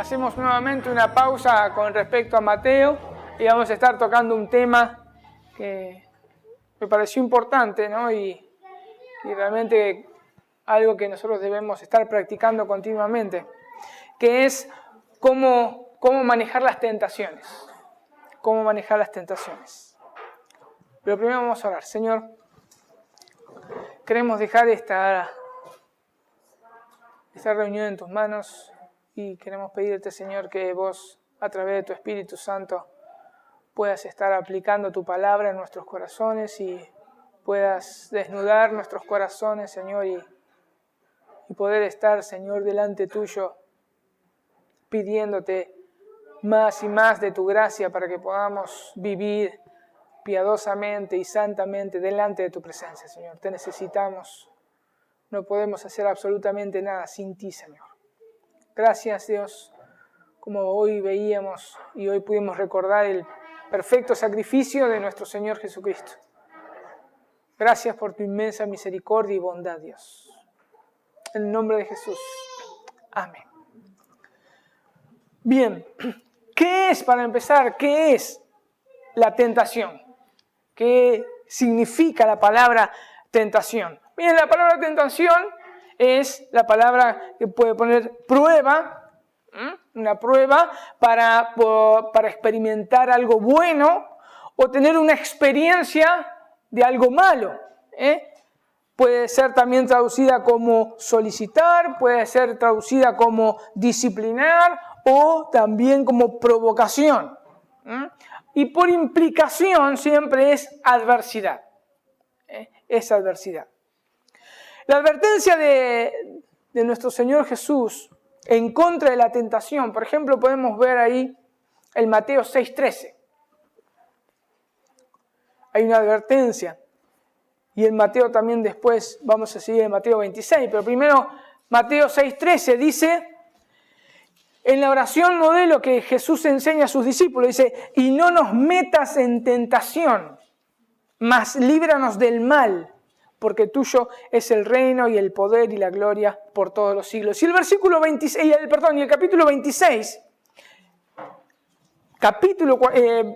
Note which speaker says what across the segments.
Speaker 1: hacemos nuevamente una pausa con respecto a Mateo y vamos a estar tocando un tema que me pareció importante, ¿no? Y realmente algo que nosotros debemos estar practicando continuamente, que es cómo manejar las tentaciones. Cómo manejar las tentaciones. Pero primero vamos a orar. Señor, queremos dejar esta reunión en tus manos y queremos pedirte, Señor, que vos, a través de tu Espíritu Santo, puedas estar aplicando tu palabra en nuestros corazones y puedas desnudar nuestros corazones, Señor, y poder estar, Señor, delante tuyo, pidiéndote más y más de tu gracia para que podamos vivir piadosamente y santamente delante de tu presencia, Señor. Te necesitamos. No podemos hacer absolutamente nada sin ti, Señor. Gracias, Dios, como hoy veíamos y hoy pudimos recordar el perfecto sacrificio de nuestro Señor Jesucristo. Gracias por tu inmensa misericordia y bondad, Dios. En el nombre de Jesús. Amén. Bien, para empezar, qué es la tentación? ¿Qué significa la palabra tentación? Bien, la palabra tentación es la palabra que puede poner prueba, una prueba para experimentar algo bueno o tener una experiencia de algo malo. Puede ser también traducida como solicitar, puede ser traducida como disciplinar o también como provocación. Y por implicación siempre es adversidad. Es adversidad. La advertencia de nuestro Señor Jesús en contra de la tentación, por ejemplo, podemos ver ahí el Mateo 6:13. Hay una advertencia. Y en Mateo también después vamos a seguir en Mateo 26. Pero primero Mateo 6:13 dice, en la oración modelo que Jesús enseña a sus discípulos, dice, y no nos metas en tentación, mas líbranos del mal, porque tuyo es el reino y el poder y la gloria por todos los siglos. Y el capítulo 26,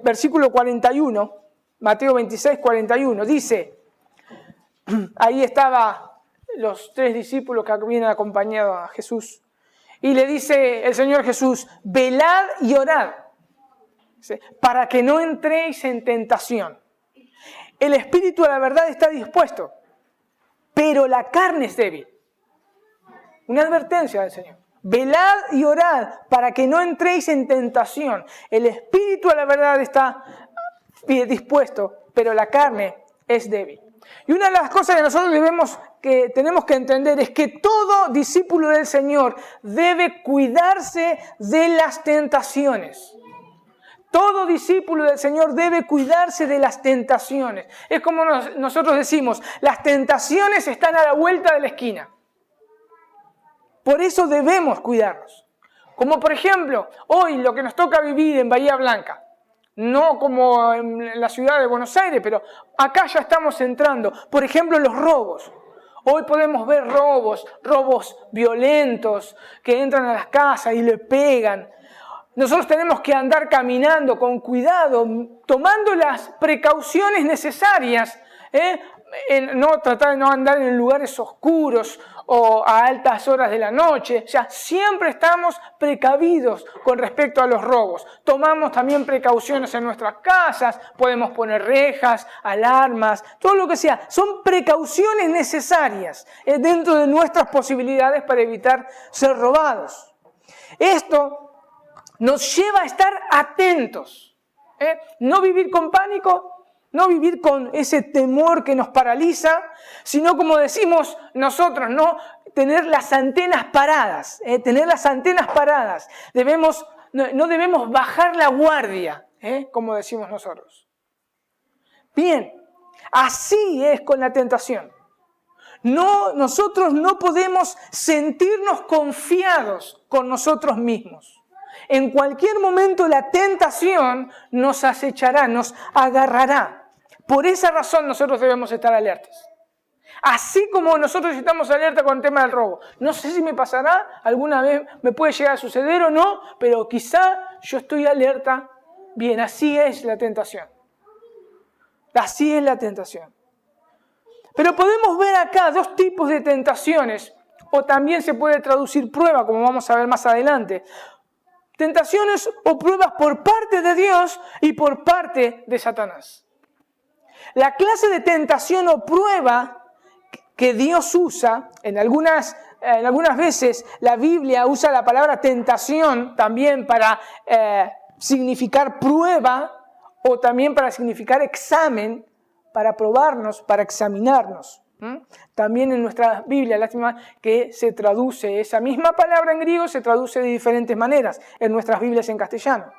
Speaker 1: versículo 41, Mateo 26, 41, dice, ahí estaban los 3 discípulos que habían acompañado a Jesús. Y le dice el Señor Jesús, velad y orad, para que no entréis en tentación. El espíritu de la verdad está dispuesto, pero la carne es débil. Una advertencia del Señor. Velad y orad para que no entréis en tentación. El espíritu de la verdad está dispuesto, pero la carne es débil. Y una de las cosas que nosotros tenemos que entender es que todo discípulo del Señor debe cuidarse de las tentaciones. Todo discípulo del Señor debe cuidarse de las tentaciones. Es como nosotros decimos, las tentaciones están a la vuelta de la esquina. Por eso debemos cuidarnos. Como por ejemplo, hoy lo que nos toca vivir en Bahía Blanca. No como en la ciudad de Buenos Aires, pero acá ya estamos entrando. Por ejemplo, los robos. Hoy podemos ver robos violentos que entran a las casas y le pegan. Nosotros tenemos que andar caminando con cuidado, tomando las precauciones necesarias, tratar de no andar en lugares oscuros o a altas horas de la noche. O sea, siempre estamos precavidos con respecto a los robos. Tomamos también precauciones en nuestras casas, podemos poner rejas, alarmas, todo lo que sea. Son precauciones necesarias dentro de nuestras posibilidades para evitar ser robados. Esto nos lleva a estar atentos, no vivir con pánico, no vivir con ese temor que nos paraliza, sino como decimos nosotros, no tener las antenas paradas, tener las antenas paradas. No debemos bajar la guardia, como decimos nosotros. Bien, así es con la tentación. Nosotros no podemos sentirnos confiados con nosotros mismos. En cualquier momento la tentación nos acechará, nos agarrará. Por esa razón nosotros debemos estar alertas. Así como nosotros estamos alerta con el tema del robo. No sé si me pasará, alguna vez me puede llegar a suceder o no, pero quizá yo estoy alerta. Bien, así es la tentación. Así es la tentación. Pero podemos ver acá dos tipos de tentaciones, o también se puede traducir prueba, como vamos a ver más adelante. Tentaciones o pruebas por parte de Dios y por parte de Satanás. La clase de tentación o prueba que Dios usa, en algunas veces la Biblia usa la palabra tentación también para significar prueba o también para significar examen, para probarnos, para examinarnos. También en nuestra Biblia, lástima que se traduce esa misma palabra en griego, se traduce de diferentes maneras en nuestras Biblias en castellano.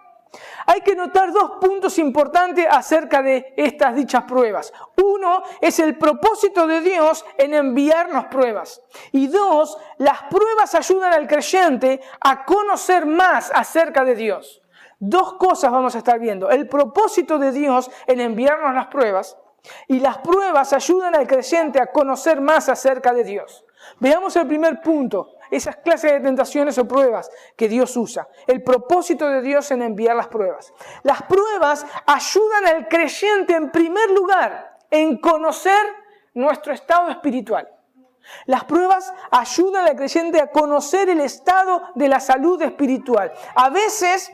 Speaker 1: Hay que notar dos puntos importantes acerca de estas dichas pruebas. Uno es el propósito de Dios en enviarnos pruebas. Y dos, las pruebas ayudan al creyente a conocer más acerca de Dios. Dos cosas vamos a estar viendo. El propósito de Dios en enviarnos las pruebas y las pruebas ayudan al creyente a conocer más acerca de Dios. Veamos el primer punto. Esas clases de tentaciones o pruebas que Dios usa. El propósito de Dios en enviar las pruebas. Las pruebas ayudan al creyente en primer lugar en conocer nuestro estado espiritual. Las pruebas ayudan al creyente a conocer el estado de la salud espiritual. A veces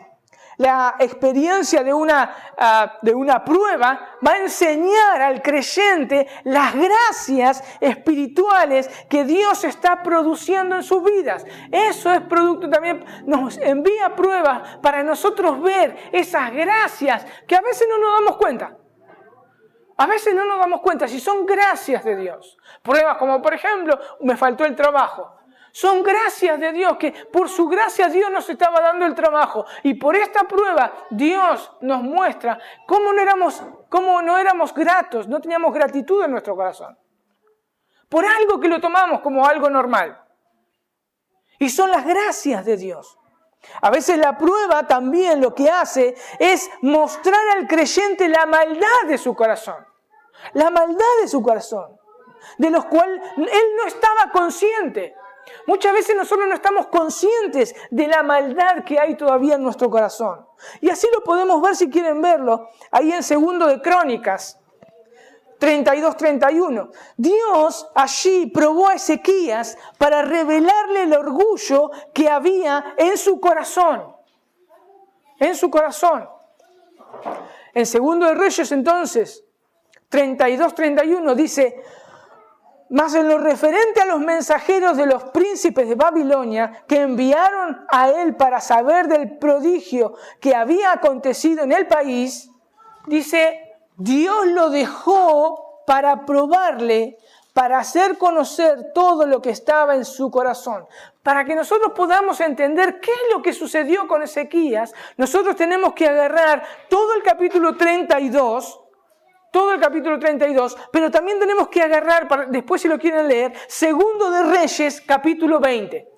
Speaker 1: la experiencia de una prueba va a enseñar al creyente las gracias espirituales que Dios está produciendo en sus vidas. Eso es producto también, nos envía pruebas para nosotros ver esas gracias que a veces no nos damos cuenta. A veces no nos damos cuenta si son gracias de Dios. Pruebas como, por ejemplo, me faltó el trabajo. Son gracias de Dios, que por su gracia Dios nos estaba dando el trabajo. Y por esta prueba Dios nos muestra cómo no éramos gratos, no teníamos gratitud en nuestro corazón. Por algo que lo tomamos como algo normal. Y son las gracias de Dios. A veces la prueba también lo que hace es mostrar al creyente la maldad de su corazón. La maldad de su corazón, de los cuales él no estaba consciente. Muchas veces nosotros no estamos conscientes de la maldad que hay todavía en nuestro corazón. Y así lo podemos ver si quieren verlo, ahí en 2 de Crónicas 32-31. Dios allí probó a Ezequías para revelarle el orgullo que había en su corazón. En su corazón. En 2 de Reyes entonces, 32-31 dice: mas en lo referente a los mensajeros de los príncipes de Babilonia que enviaron a él para saber del prodigio que había acontecido en el país, dice, Dios lo dejó para probarle, para hacer conocer todo lo que estaba en su corazón. Para que nosotros podamos entender qué es lo que sucedió con Ezequías, nosotros tenemos que agarrar todo el capítulo 32, pero también tenemos que agarrar, después si lo quieren leer, 2 de Reyes, capítulo 20,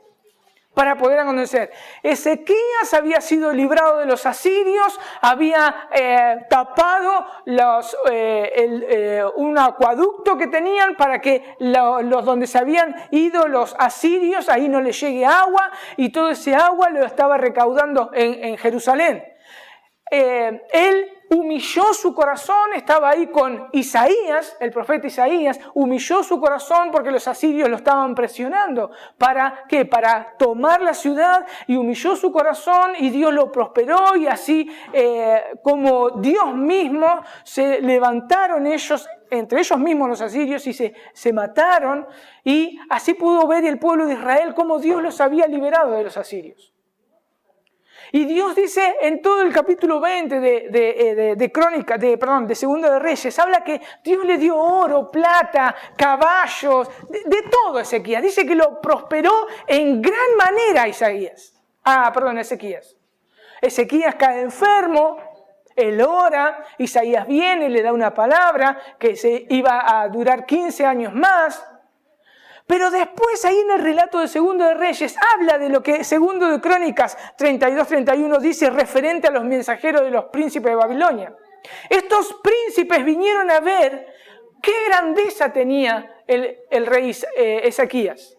Speaker 1: para poder conocer. Ezequías había sido librado de los asirios, había tapado un acueducto que tenían para que los donde se habían ido los asirios, ahí no les llegue agua, y todo ese agua lo estaba recaudando en Jerusalén. Él humilló su corazón, estaba ahí con Isaías, el profeta Isaías, humilló su corazón porque los asirios lo estaban presionando. ¿Para qué? Para tomar la ciudad, y humilló su corazón y Dios lo prosperó, y así como Dios mismo se levantaron ellos, entre ellos mismos los asirios, y se mataron, y así pudo ver el pueblo de Israel cómo Dios los había liberado de los asirios. Y Dios dice en todo el capítulo 20 de 2 de Reyes, habla que Dios le dio oro, plata, caballos, de todo a Ezequías. Dice que lo prosperó en gran manera a Ezequías. Ezequías cae enfermo, él ora, Isaías viene, le da una palabra que se iba a durar 15 años más. Pero después ahí en el relato de 2 de Reyes habla de lo que 2 de Crónicas 32-31 dice referente a los mensajeros de los príncipes de Babilonia. Estos príncipes vinieron a ver qué grandeza tenía el rey Ezequías.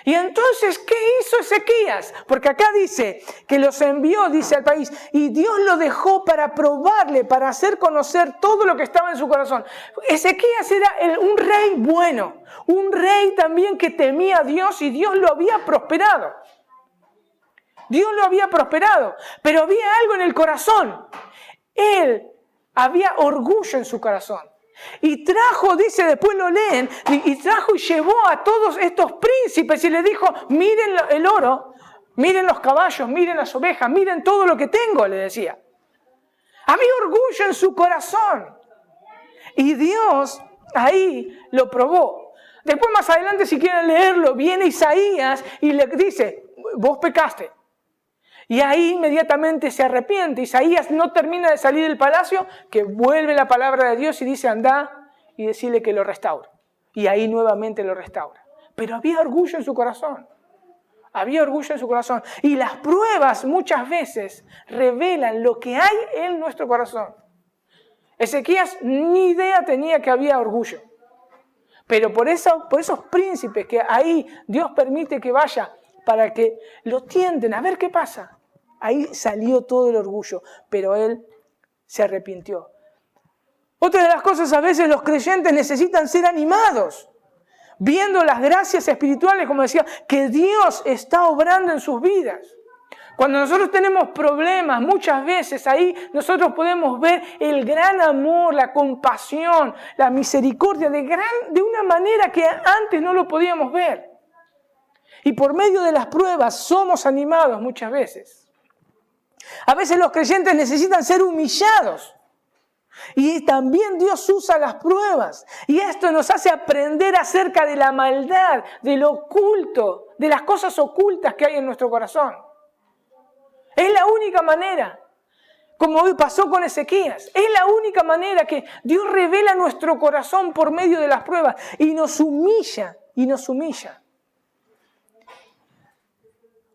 Speaker 1: Y entonces, ¿qué hizo Ezequías? Porque acá dice que los envió, dice, al país, y Dios lo dejó para probarle, para hacer conocer todo lo que estaba en su corazón. Ezequías era un rey bueno, un rey también que temía a Dios y Dios lo había prosperado. Dios lo había prosperado, pero había algo en el corazón. Él había orgullo en su corazón. Y trajo, dice, después lo leen, y trajo y llevó a todos estos príncipes y les dijo, miren el oro, miren los caballos, miren las ovejas, miren todo lo que tengo, le decía. Había orgullo en su corazón. Y Dios ahí lo probó. Después más adelante, si quieren leerlo, viene Isaías y le dice, vos pecaste. Y ahí inmediatamente se arrepiente. Isaías no termina de salir del palacio, que vuelve la palabra de Dios y dice, anda y decirle que lo restaure. Y ahí nuevamente lo restaura. Pero había orgullo en su corazón. Había orgullo en su corazón. Y las pruebas muchas veces revelan lo que hay en nuestro corazón. Ezequías ni idea tenía que había orgullo. Pero por esos príncipes que ahí Dios permite que vaya para que lo tienten a ver qué pasa. Ahí salió todo el orgullo, pero él se arrepintió. Otra de las cosas, a veces los creyentes necesitan ser animados, viendo las gracias espirituales, como decía, que Dios está obrando en sus vidas. Cuando nosotros tenemos problemas, muchas veces ahí nosotros podemos ver el gran amor, la compasión, la misericordia de una manera que antes no lo podíamos ver. Y por medio de las pruebas somos animados muchas veces. A veces los creyentes necesitan ser humillados. Y también Dios usa las pruebas. Y esto nos hace aprender acerca de la maldad, de lo oculto, de las cosas ocultas que hay en nuestro corazón. Es la única manera, como hoy pasó con Ezequías, es la única manera que Dios revela nuestro corazón por medio de las pruebas y nos humilla,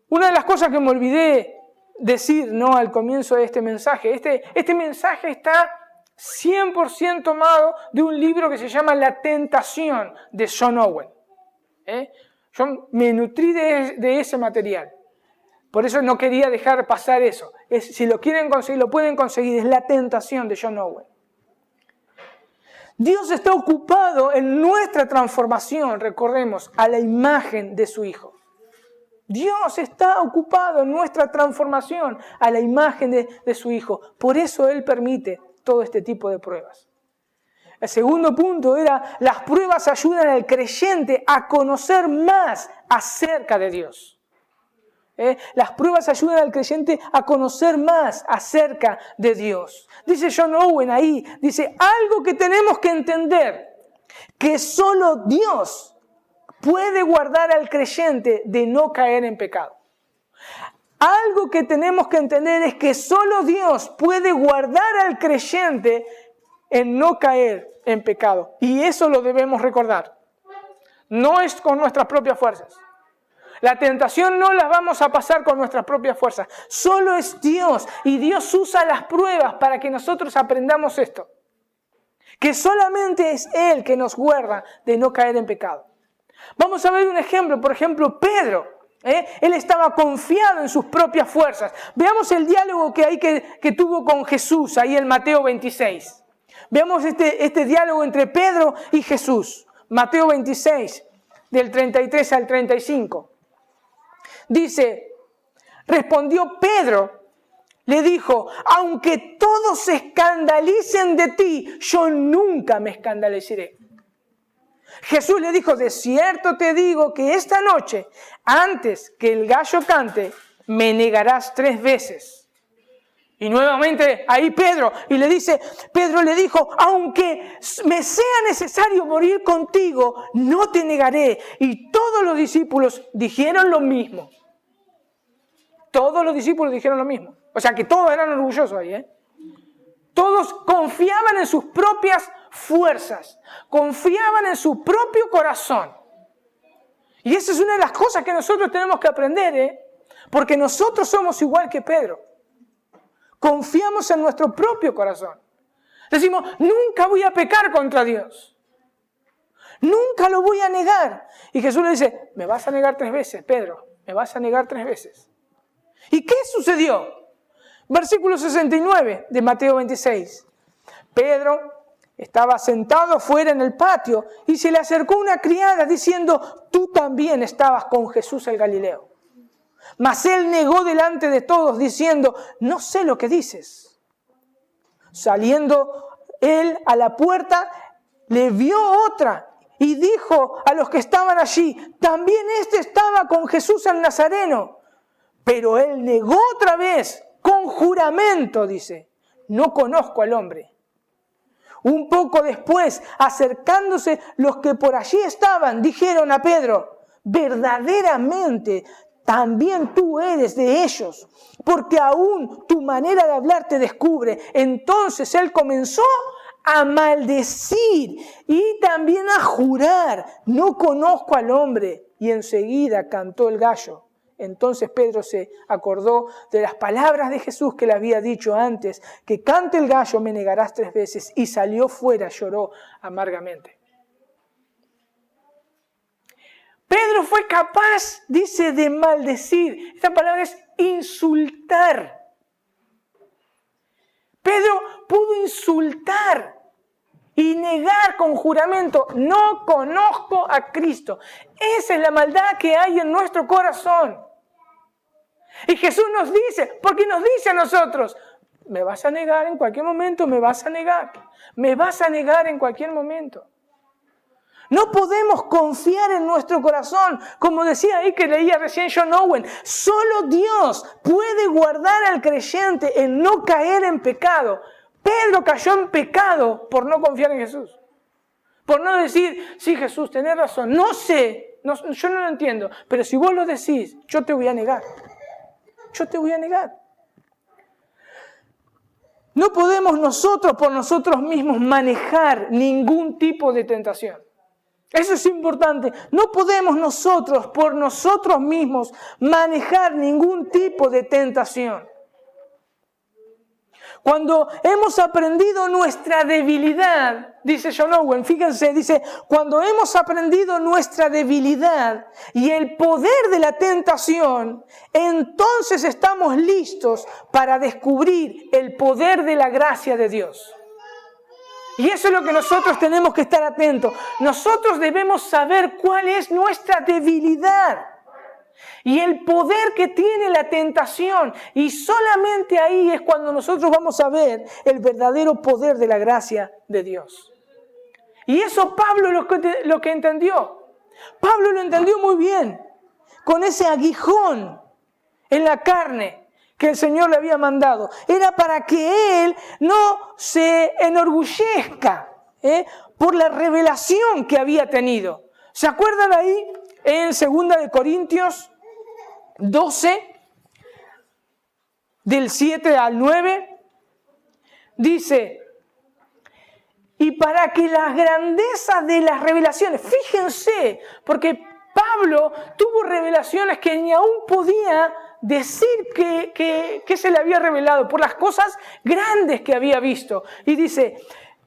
Speaker 1: Una de las cosas que me olvidé decir, ¿no?, al comienzo de este mensaje, este mensaje está 100% tomado de un libro que se llama La Tentación, de John Owen. Yo me nutrí de ese material. Por eso no quería dejar pasar eso. Si lo quieren conseguir, lo pueden conseguir. Es La Tentación de John Owen. Dios está ocupado en nuestra transformación, recordemos, a la imagen de su Hijo. Dios está ocupado en nuestra transformación a la imagen de su Hijo. Por eso Él permite todo este tipo de pruebas. El segundo punto era, las pruebas ayudan al creyente a conocer más acerca de Dios. Las pruebas ayudan al creyente a conocer más acerca de Dios. Dice John Owen ahí, dice, algo que tenemos que entender, que solo Dios puede guardar al creyente de no caer en pecado. Algo que tenemos que entender es que solo Dios puede guardar al creyente en no caer en pecado. Y eso lo debemos recordar. No es con nuestras propias fuerzas. La tentación no la vamos a pasar con nuestras propias fuerzas. Solo es Dios. Y Dios usa las pruebas para que nosotros aprendamos esto. Que solamente es Él que nos guarda de no caer en pecado. Vamos a ver un ejemplo. Por ejemplo, Pedro. Él estaba confiado en sus propias fuerzas. Veamos el diálogo que tuvo con Jesús ahí en Mateo 26. Veamos este diálogo entre Pedro y Jesús. Mateo 26, del 33 al 35. Dice, respondió Pedro, le dijo, aunque todos se escandalicen de ti, yo nunca me escandalizaré. Jesús le dijo, de cierto te digo que esta noche, antes que el gallo cante, me negarás 3 veces. Y nuevamente ahí Pedro le dijo, aunque me sea necesario morir contigo, no te negaré. Y todos los discípulos dijeron lo mismo. Todos los discípulos dijeron lo mismo. O sea que todos eran orgullosos ahí, Todos confiaban en sus propias fuerzas, confiaban en su propio corazón. Y esa es una de las cosas que nosotros tenemos que aprender, porque nosotros somos igual que Pedro. Confiamos en nuestro propio corazón. Decimos, nunca voy a pecar contra Dios. Nunca lo voy a negar. Y Jesús le dice, me vas a negar 3 veces, Pedro. Me vas a negar 3 veces. ¿Y qué sucedió? Versículo 69 de Mateo 26. Pedro estaba sentado fuera en el patio y se le acercó una criada diciendo, tú también estabas con Jesús el Galileo. Mas él negó delante de todos diciendo, no sé lo que dices. Saliendo él a la puerta, le vio otra y dijo a los que estaban allí, también este estaba con Jesús el Nazareno. Pero él negó otra vez, con juramento, dice, no conozco al hombre. Un poco después, acercándose los que por allí estaban, dijeron a Pedro, verdaderamente también tú eres de ellos, porque aún tu manera de hablar te descubre. Entonces él comenzó a maldecir y también a jurar, no conozco al hombre. Y enseguida cantó el gallo. Entonces Pedro se acordó de las palabras de Jesús que le había dicho antes, que cante el gallo, me negarás 3 veces, y salió fuera, lloró amargamente. Pedro fue capaz, dice, de maldecir. Esta palabra es insultar. Pedro pudo insultar y negar con juramento, no conozco a Cristo. Esa es la maldad que hay en nuestro corazón. Y Jesús nos dice, porque nos dice a nosotros, me vas a negar en cualquier momento, me vas a negar. Me vas a negar en cualquier momento. No podemos confiar en nuestro corazón. Como decía ahí que leía recién John Owen, solo Dios puede guardar al creyente en no caer en pecado. Pedro cayó en pecado por no confiar en Jesús. Por no decir, sí Jesús, tenés razón, no sé, yo no lo entiendo, pero si vos lo decís, yo te voy a negar. Yo te voy a negar. No podemos nosotros por nosotros mismos manejar ningún tipo de tentación. Eso es importante. No podemos nosotros por nosotros mismos manejar ningún tipo de tentación. Cuando hemos aprendido nuestra debilidad, dice John Owen, fíjense, dice, cuando hemos aprendido nuestra debilidad y el poder de la tentación, entonces estamos listos para descubrir el poder de la gracia de Dios. Y eso es lo que nosotros tenemos que estar atentos. Nosotros debemos saber cuál es nuestra debilidad y el poder que tiene la tentación. Y solamente ahí es cuando nosotros vamos a ver el verdadero poder de la gracia de Dios. Y eso Pablo lo que entendió. Pablo lo entendió muy bien. Con ese aguijón en la carne que el Señor le había mandado. Era para que él no se enorgullezca por la revelación que había tenido. ¿Se acuerdan ahí en 2 de Corintios 12, del 7 al 9? Dice, y para que la grandeza de las revelaciones, fíjense, porque Pablo tuvo revelaciones que ni aún podía decir que se le había revelado por las cosas grandes que había visto. Y dice,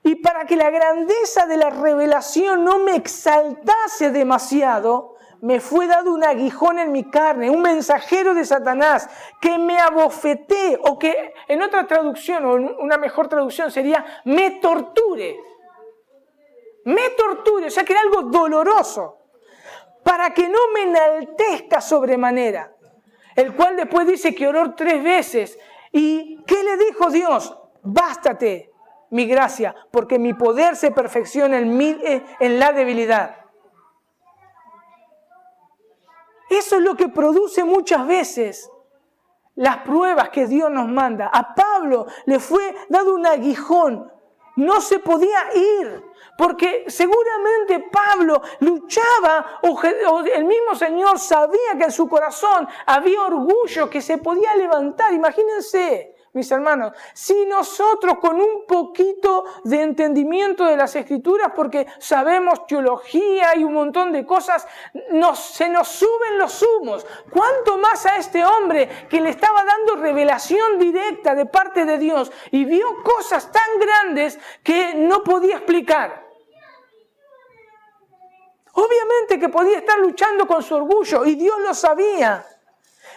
Speaker 1: y para que la grandeza de la revelación no me exaltase demasiado, me fue dado un aguijón en mi carne, un mensajero de Satanás, que me abofetee, o que en otra traducción, o en una mejor traducción sería, me torture. Me torture, o sea que era algo doloroso, para que no me enaltezca sobremanera. El cual después dice que oró 3 veces. ¿Y qué le dijo Dios? Bástate mi gracia, porque mi poder se perfecciona en la debilidad. Eso es lo que produce muchas veces las pruebas que Dios nos manda. A Pablo le fue dado un aguijón. No se podía ir, porque seguramente Pablo luchaba, o el mismo Señor sabía que en su corazón había orgullo que se podía levantar. Imagínense, mis hermanos, si nosotros con un poquito de entendimiento de las Escrituras, porque sabemos teología y un montón de cosas, se nos suben los humos. ¿Cuánto más a este hombre que le estaba dando revelación directa de parte de Dios y vio cosas tan grandes que no podía explicar? Obviamente que podía estar luchando con su orgullo y Dios lo sabía.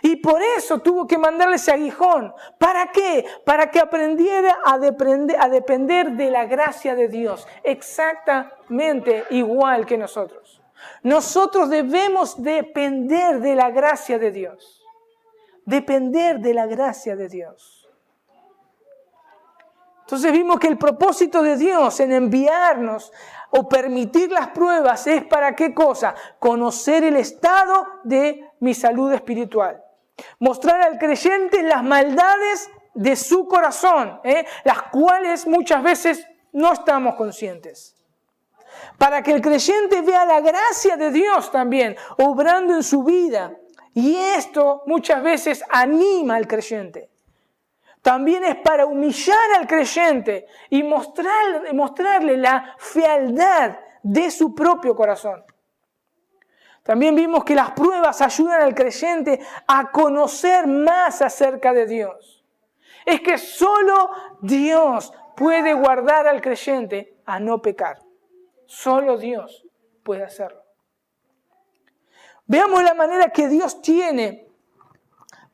Speaker 1: Y por eso tuvo que mandarle ese aguijón. ¿Para qué? Para que aprendiera a depender de la gracia de Dios. Exactamente igual que nosotros. Nosotros debemos depender de la gracia de Dios. Depender de la gracia de Dios. Entonces vimos que el propósito de Dios en enviarnos o permitir las pruebas es ¿para qué cosa? Conocer el estado de mi salud espiritual. Mostrar al creyente las maldades de su corazón, las cuales muchas veces no estamos conscientes. Para que el creyente vea la gracia de Dios también, obrando en su vida. Y esto muchas veces anima al creyente. También es para humillar al creyente y mostrarle la fealdad de su propio corazón. También vimos que las pruebas ayudan al creyente a conocer más acerca de Dios. Es que solo Dios puede guardar al creyente a no pecar. Solo Dios puede hacerlo. Veamos la manera que Dios tiene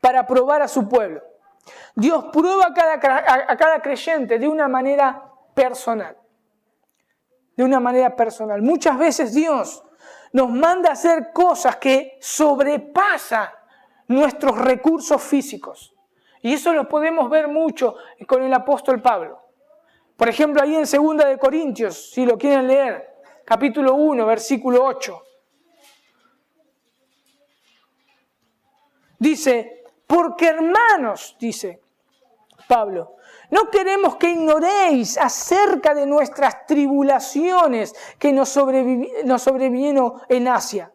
Speaker 1: para probar a su pueblo. Dios prueba a cada creyente de una manera personal. De una manera personal. Muchas veces Dios nos manda a hacer cosas que sobrepasan nuestros recursos físicos. Y eso lo podemos ver mucho con el apóstol Pablo. Por ejemplo, ahí en 2 de Corintios, si lo quieren leer, capítulo 1, versículo 8. Dice, porque hermanos, dice Pablo, no queremos que ignoréis acerca de nuestras tribulaciones que nos sobrevino en Asia.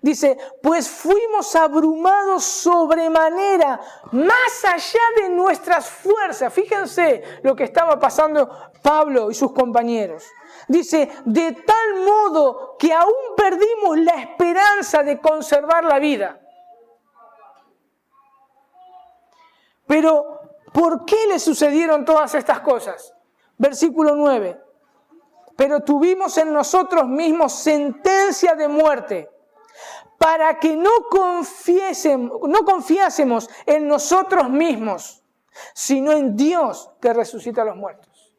Speaker 1: Dice, pues fuimos abrumados sobremanera, más allá de nuestras fuerzas. Fíjense lo que estaba pasando Pablo y sus compañeros. Dice, de tal modo que aún perdimos la esperanza de conservar la vida. Pero, ¿por qué le sucedieron todas estas cosas? Versículo 9. Pero tuvimos en nosotros mismos sentencia de muerte, para que no confiásemos en nosotros mismos, sino en Dios que resucita a los muertos.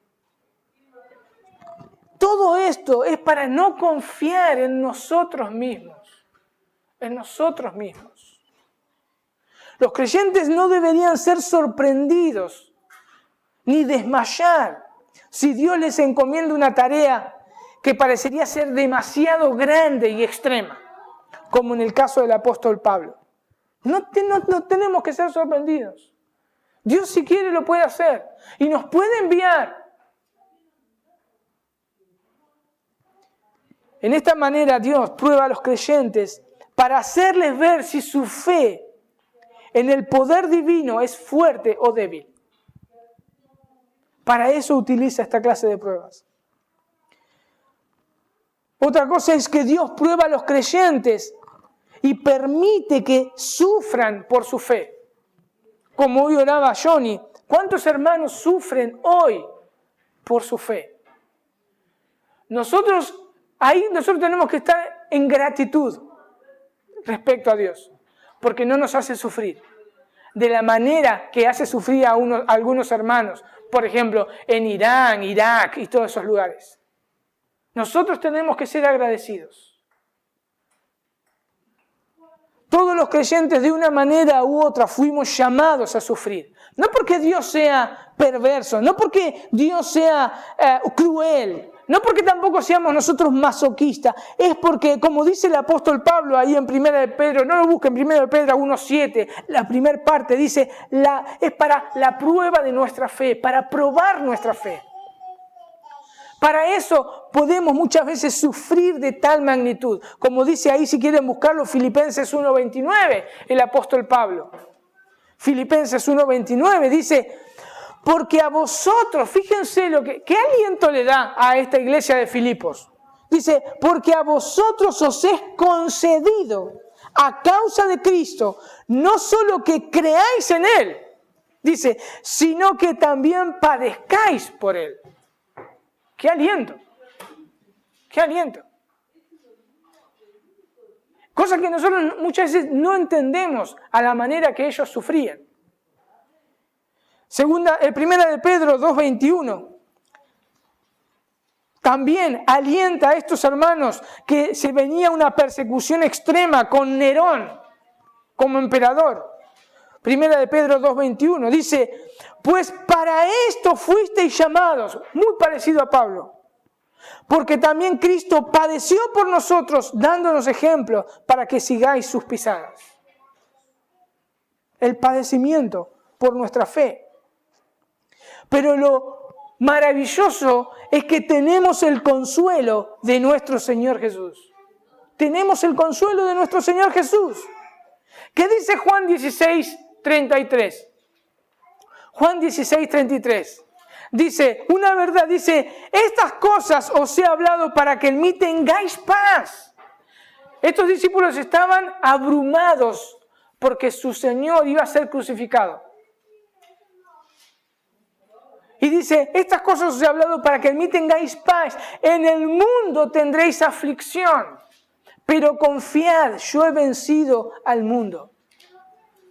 Speaker 1: Todo esto es para no confiar en nosotros mismos, en nosotros mismos. Los creyentes no deberían ser sorprendidos ni desmayar si Dios les encomienda una tarea que parecería ser demasiado grande y extrema, como en el caso del apóstol Pablo. No tenemos que ser sorprendidos. Dios, si quiere, lo puede hacer y nos puede enviar. En esta manera Dios prueba a los creyentes para hacerles ver si su fe en el poder divino es fuerte o débil. Para eso utiliza esta clase de pruebas. Otra cosa es que Dios prueba a los creyentes y permite que sufran por su fe. Como hoy oraba Johnny, ¿cuántos hermanos sufren hoy por su fe? Nosotros tenemos que estar en gratitud respecto a Dios, porque no nos hace sufrir de la manera que hace sufrir a algunos hermanos, por ejemplo, en Irán, Irak y todos esos lugares. Nosotros tenemos que ser agradecidos. Todos los creyentes de una manera u otra fuimos llamados a sufrir. No porque Dios sea perverso, no porque Dios sea cruel, no porque tampoco seamos nosotros masoquistas, es porque, como dice el apóstol Pablo ahí en 1 de Pedro, no lo busquen, 1 de Pedro 1:7, la primera parte dice, es para la prueba de nuestra fe, para probar nuestra fe. Para eso podemos muchas veces sufrir de tal magnitud. Como dice ahí, si quieren buscarlo, Filipenses 1:29, el apóstol Pablo. Filipenses 1:29 dice, porque a vosotros, fíjense qué aliento le da a esta iglesia de Filipos. Dice, porque a vosotros os es concedido a causa de Cristo, no solo que creáis en Él, dice, sino que también padezcáis por Él. ¡Qué aliento! ¡Qué aliento! Cosa que nosotros muchas veces no entendemos a la manera que ellos sufrían. Primera de Pedro 2:21. También alienta a estos hermanos que se venía una persecución extrema con Nerón como emperador. Primera de Pedro 2:21 dice, pues para esto fuisteis llamados, muy parecido a Pablo, porque también Cristo padeció por nosotros, dándonos ejemplo para que sigáis sus pisadas. El padecimiento por nuestra fe. Pero lo maravilloso es que tenemos el consuelo de nuestro Señor Jesús. Tenemos el consuelo de nuestro Señor Jesús. ¿Qué dice Juan 16:33? Juan 16:33. Dice, una verdad, dice, estas cosas os he hablado para que en mí tengáis paz. Estos discípulos estaban abrumados porque su Señor iba a ser crucificado. Y dice, estas cosas os he hablado para que en mí tengáis paz. En el mundo tendréis aflicción, pero confiad, yo he vencido al mundo.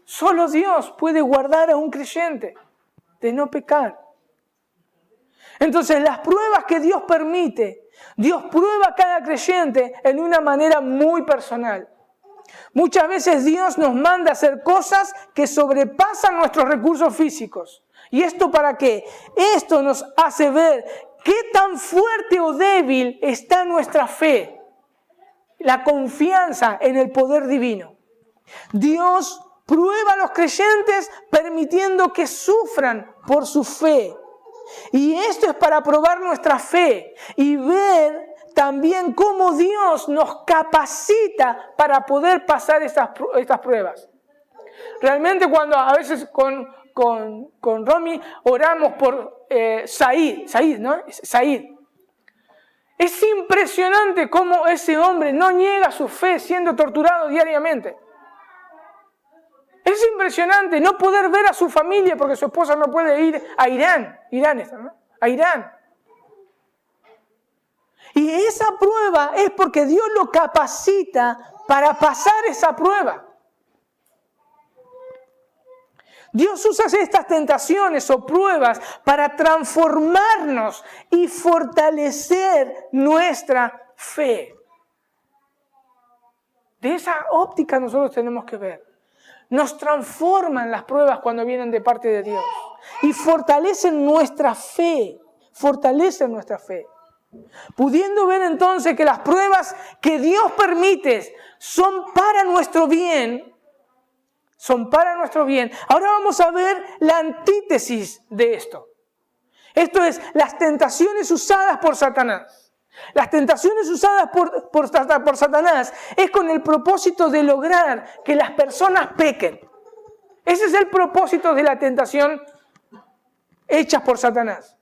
Speaker 1: Solo Dios puede guardar a un creyente de no pecar. Entonces, las pruebas que Dios permite, Dios prueba a cada creyente en una manera muy personal. Muchas veces Dios nos manda a hacer cosas que sobrepasan nuestros recursos físicos. ¿Y esto para qué? Esto nos hace ver qué tan fuerte o débil está nuestra fe, la confianza en el poder divino. Dios prueba a los creyentes permitiendo que sufran por su fe. Y esto es para probar nuestra fe y ver también cómo Dios nos capacita para poder pasar estas pruebas. Realmente cuando a veces con Romy oramos por Said, ¿no? Said. Es impresionante cómo ese hombre no niega su fe siendo torturado diariamente. Es impresionante no poder ver a su familia porque su esposa no puede ir a Irán. A Irán. Y esa prueba es porque Dios lo capacita para pasar esa prueba. Dios usa estas tentaciones o pruebas para transformarnos y fortalecer nuestra fe. De esa óptica nosotros tenemos que ver. Nos transforman las pruebas cuando vienen de parte de Dios y fortalecen nuestra fe. Fortalecen nuestra fe. Pudiendo ver entonces que las pruebas que Dios permite son para nuestro bien. Son para nuestro bien. Ahora vamos a ver la antítesis de esto. Esto es las tentaciones usadas por Satanás. Las tentaciones usadas por Satanás es con el propósito de lograr que las personas pequen. Ese es el propósito de la tentación hecha por Satanás.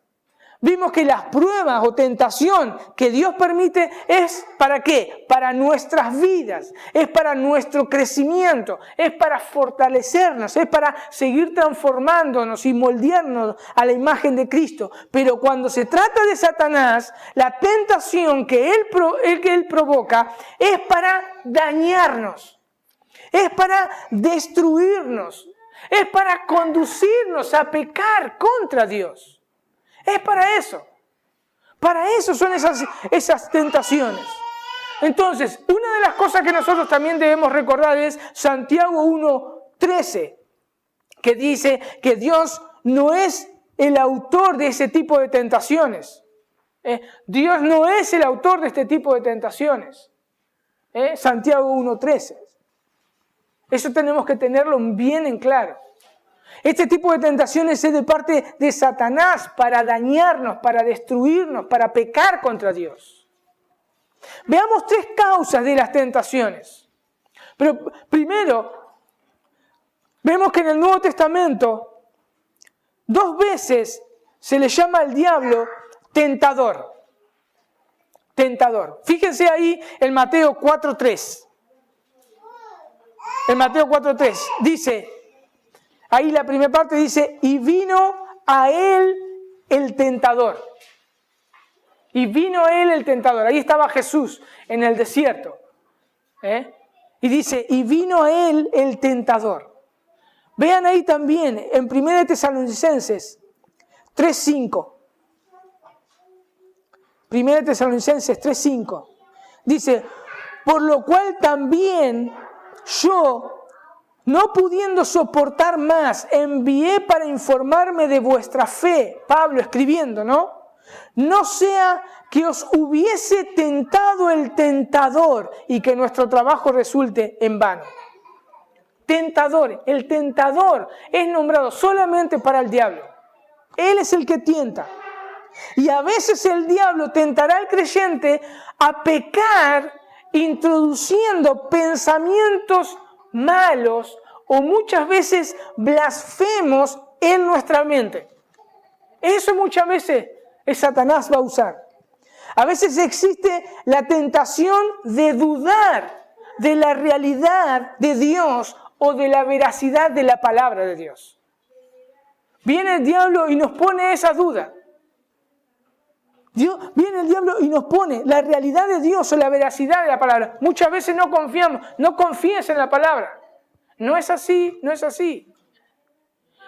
Speaker 1: Vimos que las pruebas o tentación que Dios permite es ¿para qué? Para nuestras vidas, es para nuestro crecimiento, es para fortalecernos, es para seguir transformándonos y moldearnos a la imagen de Cristo. Pero cuando se trata de Satanás, la tentación que él provoca es para dañarnos, es para destruirnos, es para conducirnos a pecar contra Dios. Es para eso. Para eso son esas tentaciones. Entonces, una de las cosas que nosotros también debemos recordar es Santiago 1:13, que dice que Dios no es el autor de ese tipo de tentaciones. Dios no es el autor de este tipo de tentaciones. Santiago 1:13. Eso tenemos que tenerlo bien en claro. Este tipo de tentaciones es de parte de Satanás para dañarnos, para destruirnos, para pecar contra Dios. Veamos 3 causas de las tentaciones. Pero primero, vemos que en el Nuevo Testamento 2 veces se le llama al diablo tentador. Tentador. Fíjense ahí en Mateo 4:3. En Mateo 4:3 dice... Ahí la primera parte dice, y vino a él el tentador. Y vino a él el tentador. Ahí estaba Jesús en el desierto. Y dice, y vino a él el tentador. Vean ahí también, en 1 Tesalonicenses 3:5. 1 Tesalonicenses 3:5. Dice, por lo cual también yo, no pudiendo soportar más, envié para informarme de vuestra fe. Pablo escribiendo, ¿no? No sea que os hubiese tentado el tentador y que nuestro trabajo resulte en vano. Tentador, el tentador es nombrado solamente para el diablo. Él es el que tienta. Y a veces el diablo tentará al creyente a pecar introduciendo pensamientos malos o muchas veces blasfemos en nuestra mente. Eso muchas veces Satanás va a usar. A veces existe la tentación de dudar de la realidad de Dios o de la veracidad de la palabra de Dios. Viene el diablo y nos pone esa duda. Viene el diablo y nos pone la realidad de Dios o la veracidad de la palabra. Muchas veces no confiamos, no confíes en la palabra. No es así, no es así.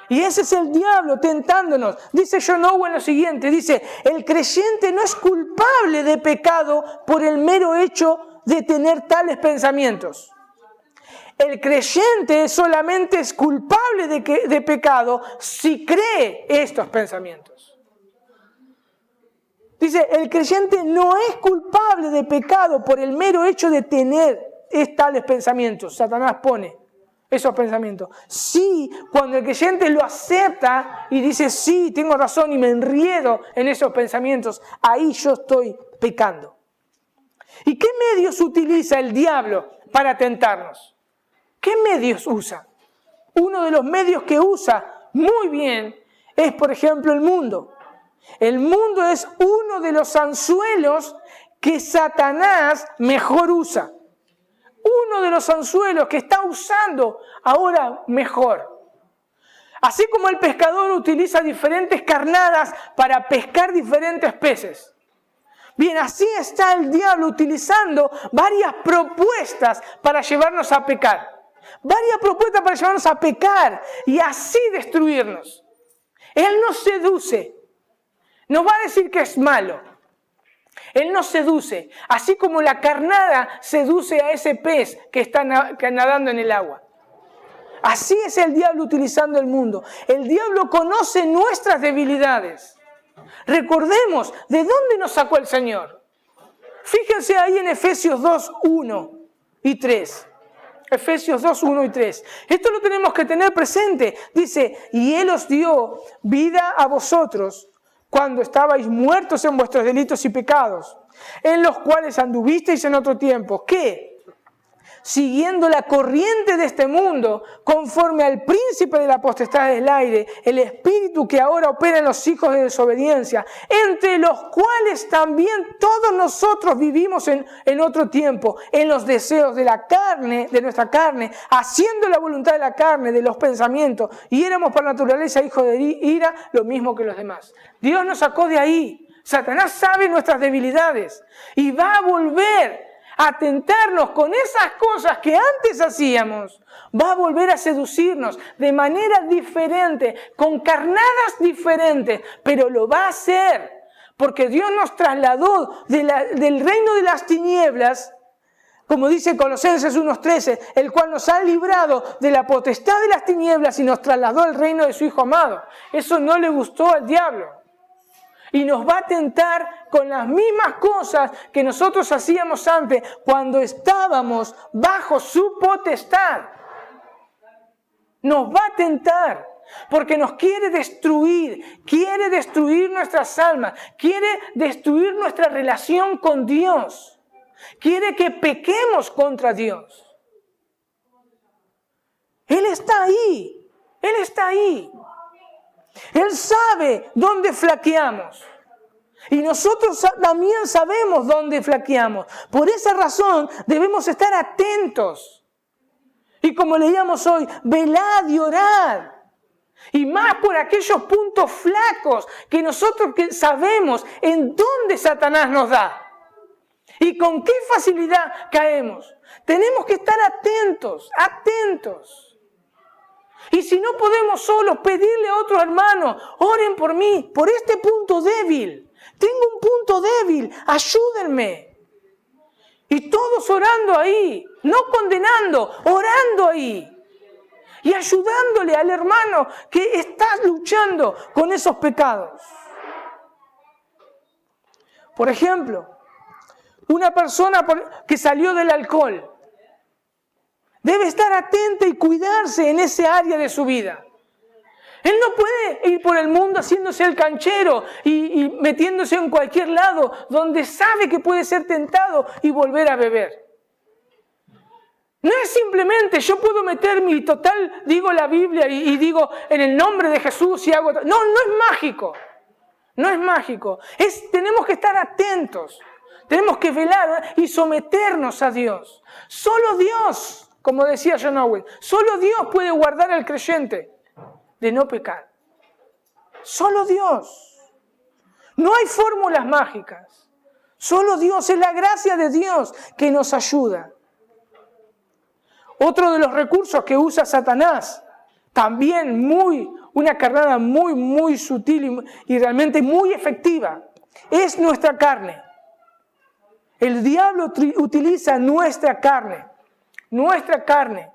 Speaker 1: Y ese es el diablo tentándonos. Dice John Owen lo siguiente, dice, el creyente no es culpable de pecado por el mero hecho de tener tales pensamientos. El creyente solamente es culpable de pecado si cree estos pensamientos. Dice, el creyente no es culpable de pecado por el mero hecho de tener tales pensamientos. Satanás pone esos pensamientos. Sí, cuando el creyente lo acepta y dice, sí, tengo razón y me enriedo en esos pensamientos, ahí yo estoy pecando. ¿Y qué medios utiliza el diablo para tentarnos? ¿Qué medios usa? Uno de los medios que usa muy bien es, por ejemplo, el mundo. El mundo es uno de los anzuelos que Satanás mejor usa. Uno de los anzuelos que está usando ahora mejor. Así como el pescador utiliza diferentes carnadas para pescar diferentes peces. Bien, así está el diablo utilizando varias propuestas para llevarnos a pecar. Varias propuestas para llevarnos a pecar y así destruirnos. Él nos seduce. No va a decir que es malo. Él nos seduce, así como la carnada seduce a ese pez que está nadando en el agua. Así es el diablo utilizando el mundo. El diablo conoce nuestras debilidades. Recordemos de dónde nos sacó el Señor. Fíjense ahí en Efesios 2, 1 y 3. Efesios 2, 1 y 3. Esto lo tenemos que tener presente. Dice, y Él os dio vida a vosotros cuando estabais muertos en vuestros delitos y pecados, en los cuales anduvisteis en otro tiempo, que, siguiendo la corriente de este mundo, conforme al príncipe de la potestad del aire, el espíritu que ahora opera en los hijos de desobediencia, entre los cuales también todos nosotros vivimos en otro tiempo, en los deseos de la carne, de nuestra carne, haciendo la voluntad de la carne, de los pensamientos, y éramos por naturaleza hijos de ira, lo mismo que los demás. Dios nos sacó de ahí. Satanás sabe nuestras debilidades y va a volver a tentarnos con esas cosas que antes hacíamos. Va a volver a seducirnos de manera diferente, con carnadas diferentes, pero lo va a hacer porque Dios nos trasladó del reino de las tinieblas, como dice Colosenses 1:13, el cual nos ha librado de la potestad de las tinieblas y nos trasladó al reino de su Hijo amado. Eso no le gustó al diablo. Y nos va a tentar con las mismas cosas que nosotros hacíamos antes cuando estábamos bajo su potestad. Nos va a tentar porque nos quiere destruir nuestras almas, quiere destruir nuestra relación con Dios, quiere que pequemos contra Dios. Él está ahí, Él está ahí. Él sabe dónde flaqueamos. Y nosotros también sabemos dónde flaqueamos. Por esa razón debemos estar atentos. Y como leíamos hoy, velad y orad. Y más por aquellos puntos flacos que nosotros sabemos en dónde Satanás nos da. ¿Y con qué facilidad caemos? Tenemos que estar atentos, atentos. Y si no podemos solos, pedirle a otros hermanos, oren por mí, por este punto débil. Tengo un punto débil, ayúdenme. Y todos orando ahí, no condenando, orando ahí. Y ayudándole al hermano que está luchando con esos pecados. Por ejemplo, una persona que salió del alcohol debe estar atenta y cuidarse en ese área de su vida. Él no puede ir por el mundo haciéndose el canchero y metiéndose en cualquier lado donde sabe que puede ser tentado y volver a beber. No es simplemente yo puedo meter mi total, digo la Biblia y digo en el nombre de Jesús y hago... No es mágico. No es mágico. Tenemos que estar atentos. Tenemos que velar y someternos a Dios. Solo Dios, como decía John Owen, solo Dios puede guardar al creyente de no pecar. Solo Dios. No hay fórmulas mágicas. Solo Dios, es la gracia de Dios que nos ayuda. Otro de los recursos que usa Satanás, también una carnada muy sutil y realmente muy efectiva, es nuestra carne. El diablo utiliza nuestra carne. Nuestra carne.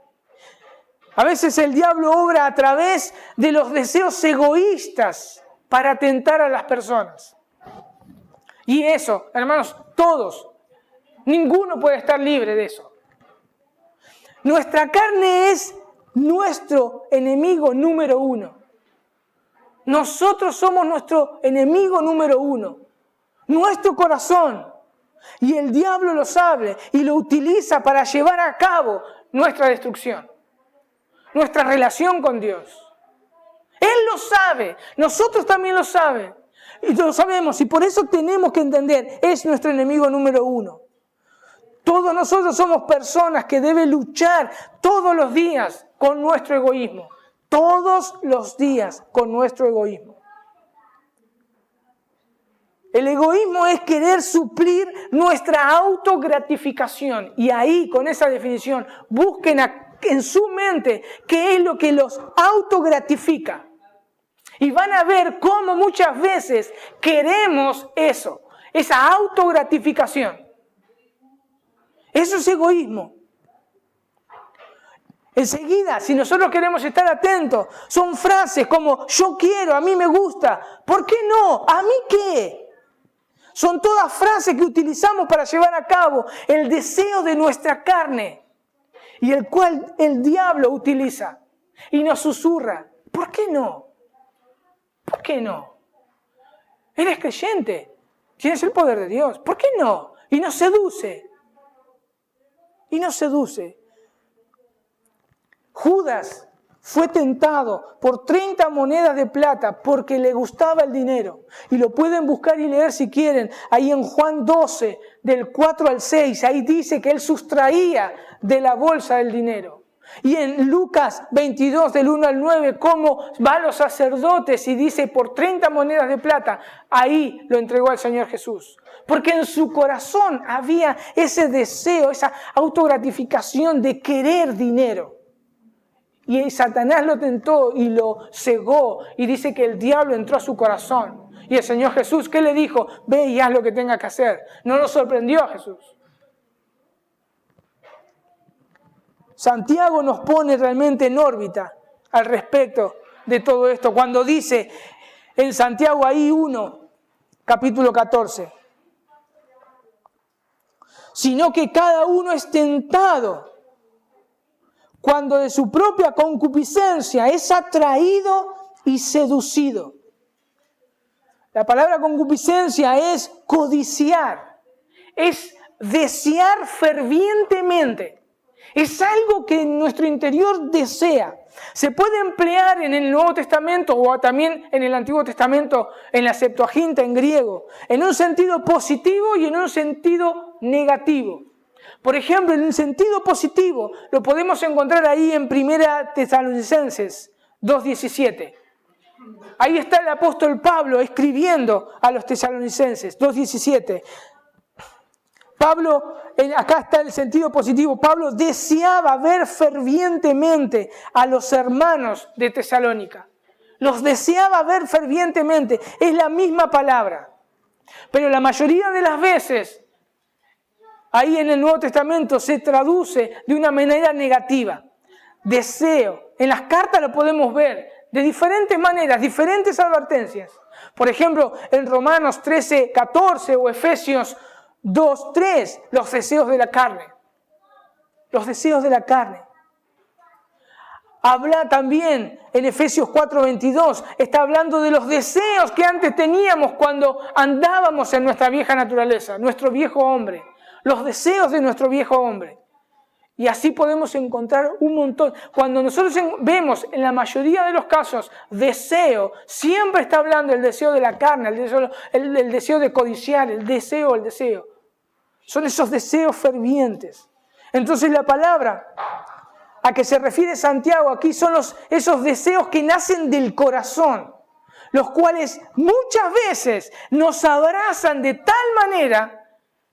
Speaker 1: A veces el diablo obra a través de los deseos egoístas para tentar a las personas. Y eso, hermanos, todos, ninguno puede estar libre de eso. Nuestra carne es nuestro enemigo número uno. Nosotros somos nuestro enemigo número uno. Nuestro corazón. Y el diablo lo sabe y lo utiliza para llevar a cabo nuestra destrucción. Nuestra relación con Dios. Él lo sabe. Nosotros también lo sabemos. Y lo sabemos. Y por eso tenemos que entender, es nuestro enemigo número uno. Todos nosotros somos personas que deben luchar todos los días con nuestro egoísmo. Todos los días con nuestro egoísmo. El egoísmo es querer suplir nuestra autogratificación. Y ahí, con esa definición, busquen en su mente qué es lo que los autogratifica. Y van a ver cómo muchas veces queremos eso, esa autogratificación. Eso es egoísmo. Enseguida, si nosotros queremos estar atentos, son frases como yo quiero, a mí me gusta, ¿por qué no? ¿A mí qué? Son todas frases que utilizamos para llevar a cabo el deseo de nuestra carne y el cual el diablo utiliza y nos susurra. ¿Por qué no? ¿Por qué no? Eres creyente, tienes el poder de Dios, ¿por qué no? Y nos seduce. Y nos seduce. Judas fue tentado por 30 monedas de plata porque le gustaba el dinero. Y lo pueden buscar y leer si quieren. Ahí en Juan 12, del 4 al 6, ahí dice que él sustraía de la bolsa el dinero. Y en Lucas 22, del 1 al 9, cómo va a los sacerdotes y dice por 30 monedas de plata, ahí lo entregó al Señor Jesús. Porque en su corazón había ese deseo, esa autogratificación de querer dinero. Y Satanás lo tentó y lo cegó. Y dice que el diablo entró a su corazón. Y el Señor Jesús, ¿qué le dijo? Ve y haz lo que tenga que hacer. No lo sorprendió a Jesús. Santiago nos pone realmente en órbita al respecto de todo esto. Cuando dice en Santiago ahí 1, capítulo 14. Sino que cada uno es tentado cuando de su propia concupiscencia es atraído y seducido. La palabra concupiscencia es codiciar, es desear fervientemente. Es algo que en nuestro interior desea. Se puede emplear en el Nuevo Testamento o también en el Antiguo Testamento, en la Septuaginta en griego, en un sentido positivo y en un sentido negativo. Por ejemplo, en un sentido positivo lo podemos encontrar ahí en 1 Tesalonicenses 2:17. Ahí está el apóstol Pablo escribiendo a los tesalonicenses 2:17. Pablo, acá está el sentido positivo, Pablo deseaba ver fervientemente a los hermanos de Tesalónica. Los deseaba ver fervientemente, es la misma palabra. Pero la mayoría de las veces, ahí en el Nuevo Testamento se traduce de una manera negativa. Deseo. En las cartas lo podemos ver de diferentes maneras, diferentes advertencias. Por ejemplo, en Romanos 13:14 o Efesios 2:3, los deseos de la carne. Los deseos de la carne. Habla también en Efesios 4:22, está hablando de los deseos que antes teníamos cuando andábamos en nuestra vieja naturaleza, nuestro viejo hombre. Los deseos de nuestro viejo hombre. Y así podemos encontrar un montón. Cuando nosotros vemos en la mayoría de los casos deseo, siempre está hablando del deseo de la carne, el deseo de codiciar, el deseo. Son esos deseos fervientes. Entonces la palabra a que se refiere Santiago aquí son esos deseos que nacen del corazón, los cuales muchas veces nos abrazan de tal manera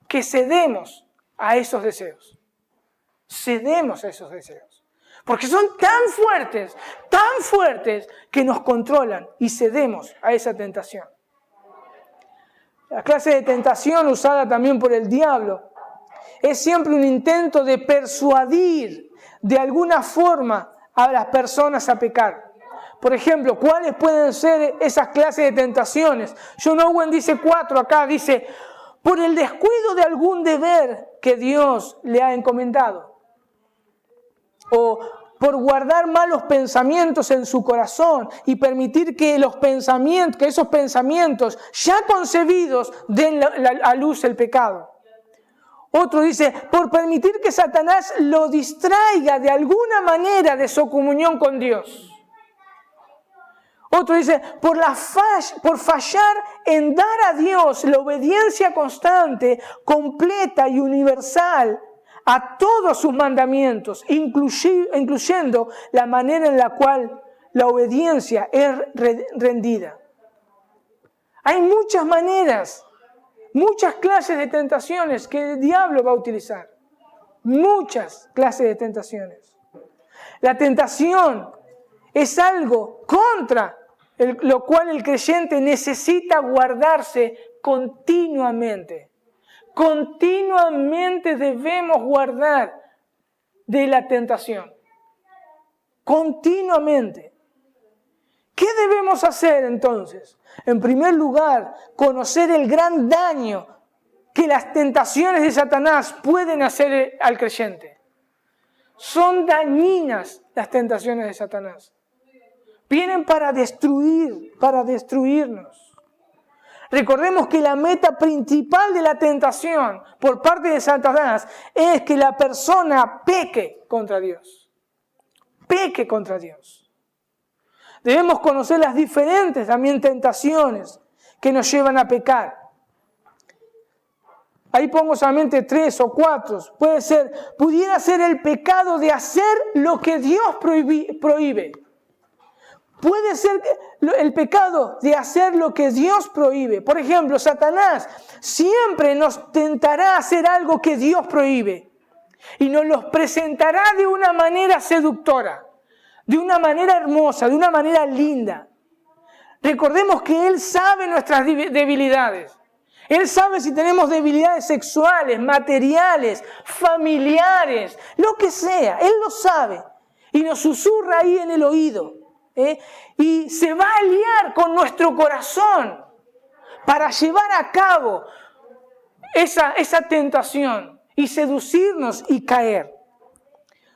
Speaker 1: que cedemos a esos deseos. Cedemos a esos deseos. Porque son tan fuertes que nos controlan y cedemos a esa tentación. La clase de tentación usada también por el diablo es siempre un intento de persuadir de alguna forma a las personas a pecar. Por ejemplo, ¿cuáles pueden ser esas clases de tentaciones? John Owen dice 4 acá, dice, por el descuido de algún deber que Dios le ha encomendado. O por guardar malos pensamientos en su corazón y permitir que esos pensamientos ya concebidos den a luz el pecado. Otro dice, por permitir que Satanás lo distraiga de alguna manera de su comunión con Dios. Otro dice, por fallar en dar a Dios la obediencia constante, completa y universal a todos sus mandamientos, incluyendo la manera en la cual la obediencia es rendida. Hay muchas maneras, muchas clases de tentaciones que el diablo va a utilizar. Muchas clases de tentaciones. La tentación es algo contra lo cual el creyente necesita guardarse continuamente. Continuamente debemos guardar de la tentación. Continuamente. ¿Qué debemos hacer entonces? En primer lugar, conocer el gran daño que las tentaciones de Satanás pueden hacer al creyente. Son dañinas las tentaciones de Satanás. Vienen para destruirnos. Recordemos que la meta principal de la tentación por parte de Satanás es que la persona peque contra Dios. Peque contra Dios. Debemos conocer las diferentes también tentaciones que nos llevan a pecar. Ahí pongo solamente 3 o 4. Pudiera ser el pecado de hacer lo que Dios prohíbe. Puede ser el pecado de hacer lo que Dios prohíbe. Por ejemplo, Satanás siempre nos tentará a hacer algo que Dios prohíbe. Y nos los presentará de una manera seductora, de una manera hermosa, de una manera linda. Recordemos que Él sabe nuestras debilidades. Él sabe si tenemos debilidades sexuales, materiales, familiares, lo que sea. Él lo sabe. Y nos susurra ahí en el oído. Y se va a aliar con nuestro corazón para llevar a cabo esa tentación y seducirnos y caer.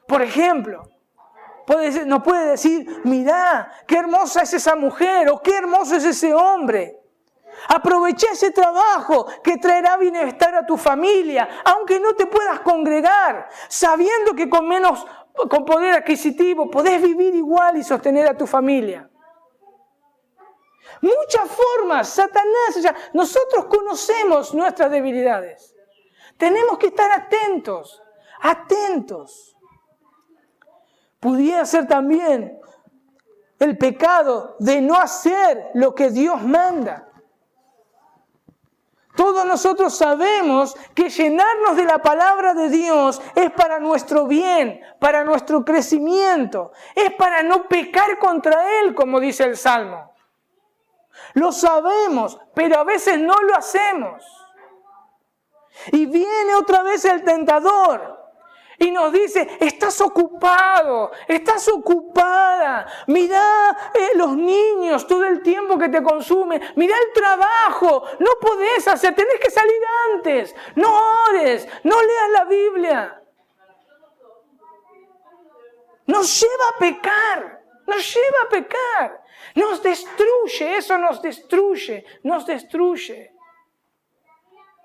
Speaker 1: Por ejemplo, nos puede decir, mirá, qué hermosa es esa mujer o qué hermoso es ese hombre. Aprovecha ese trabajo que traerá bienestar a tu familia, aunque no te puedas congregar, sabiendo que con poder adquisitivo podés vivir igual y sostener a tu familia. Muchas formas, Satanás, nosotros conocemos nuestras debilidades. Tenemos que estar atentos. Pudiera ser también el pecado de no hacer lo que Dios manda. Todos nosotros sabemos que llenarnos de la palabra de Dios es para nuestro bien, para nuestro crecimiento, es para no pecar contra Él, como dice el Salmo. Lo sabemos, pero a veces no lo hacemos. Y viene otra vez el tentador y nos dice, estás ocupado, estás ocupada, mirá los niños, todo el tiempo que te consume, mirá el trabajo, no podés hacer, tenés que salir antes, no ores, no leas la Biblia. Nos lleva a pecar, nos lleva a pecar, nos destruye, eso nos destruye,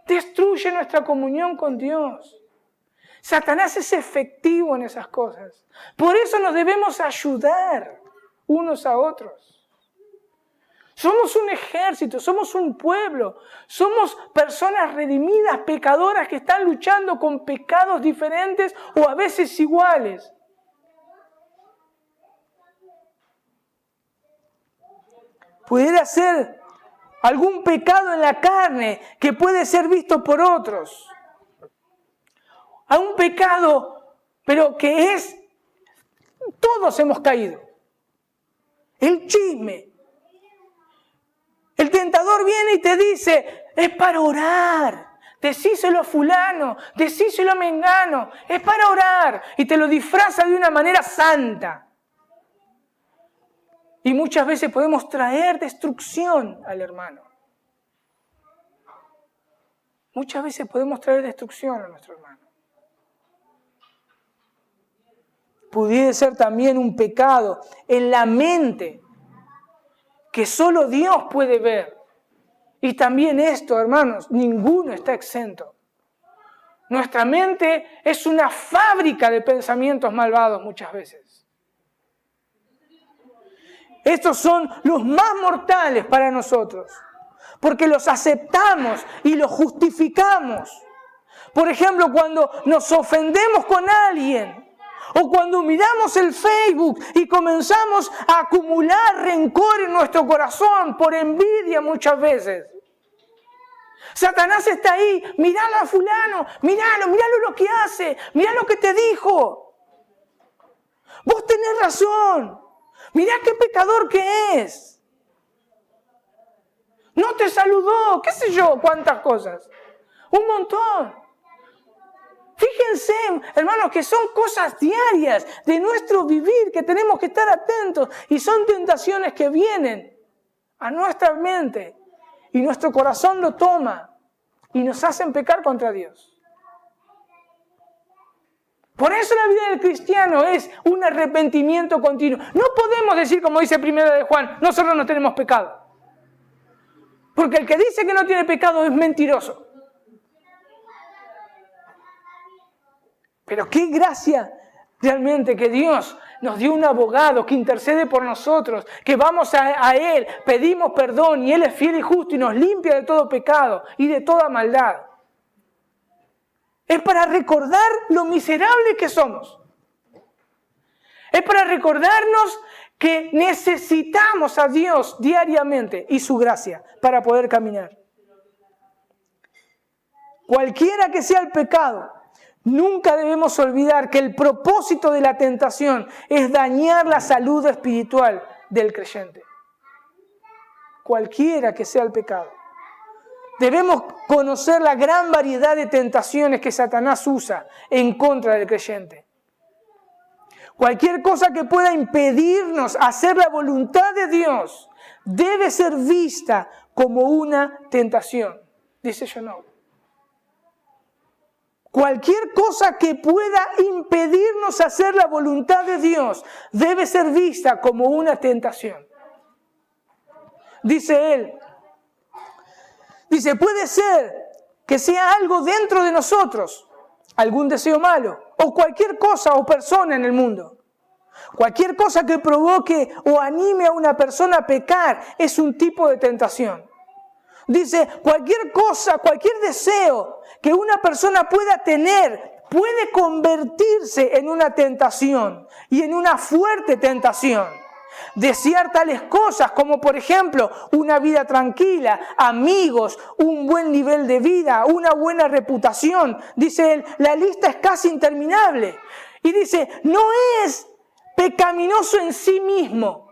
Speaker 1: destruye nuestra comunión con Dios. Satanás es efectivo en esas cosas. Por eso nos debemos ayudar unos a otros. Somos un ejército, somos un pueblo, somos personas redimidas, pecadoras que están luchando con pecados diferentes o a veces iguales. Pudiera ser algún pecado en la carne que puede ser visto por otros. A un pecado, pero que es, todos hemos caído. El chisme. El tentador viene y te dice, es para orar. Decíselo a fulano, decíselo a mengano, es para orar. Y te lo disfraza de una manera santa. Y muchas veces podemos traer destrucción al hermano. Muchas veces podemos traer destrucción a nuestro hermano. Pudiera ser también un pecado en la mente que solo Dios puede ver. Y también esto, hermanos, ninguno está exento. Nuestra mente es una fábrica de pensamientos malvados muchas veces. Estos son los más mortales para nosotros, porque los aceptamos y los justificamos. Por ejemplo, cuando nos ofendemos con alguien, o cuando miramos el Facebook y comenzamos a acumular rencor en nuestro corazón por envidia muchas veces. Satanás está ahí, miralo a fulano, míralo lo que hace, mirá lo que te dijo. Vos tenés razón, mirá qué pecador que es. No te saludó, qué sé yo, cuántas cosas. Un montón. Fíjense, hermanos, que son cosas diarias de nuestro vivir que tenemos que estar atentos y son tentaciones que vienen a nuestra mente y nuestro corazón lo toma y nos hacen pecar contra Dios. Por eso la vida del cristiano es un arrepentimiento continuo. No podemos decir, como dice 1 de Juan, nosotros no tenemos pecado. Porque el que dice que no tiene pecado es mentiroso. Pero qué gracia realmente que Dios nos dio un abogado que intercede por nosotros, que vamos a Él, pedimos perdón y Él es fiel y justo y nos limpia de todo pecado y de toda maldad. Es para recordar lo miserables que somos. Es para recordarnos que necesitamos a Dios diariamente y su gracia para poder caminar. Cualquiera que sea el pecado, nunca debemos olvidar que el propósito de la tentación es dañar la salud espiritual del creyente. Cualquiera que sea el pecado. Debemos conocer la gran variedad de tentaciones que Satanás usa en contra del creyente. Cualquier cosa que pueda impedirnos hacer la voluntad de Dios debe ser vista como una tentación, dice John Owen. Cualquier cosa que pueda impedirnos hacer la voluntad de Dios debe ser vista como una tentación. Dice él, puede ser que sea algo dentro de nosotros, algún deseo malo, o cualquier cosa o persona en el mundo. Cualquier cosa que provoque o anime a una persona a pecar es un tipo de tentación. Dice, cualquier cosa, cualquier deseo que una persona pueda tener puede convertirse en una tentación y en una fuerte tentación. Desear tales cosas como, por ejemplo, una vida tranquila, amigos, un buen nivel de vida, una buena reputación. Dice él, la lista es casi interminable. Y dice, no es pecaminoso en sí mismo.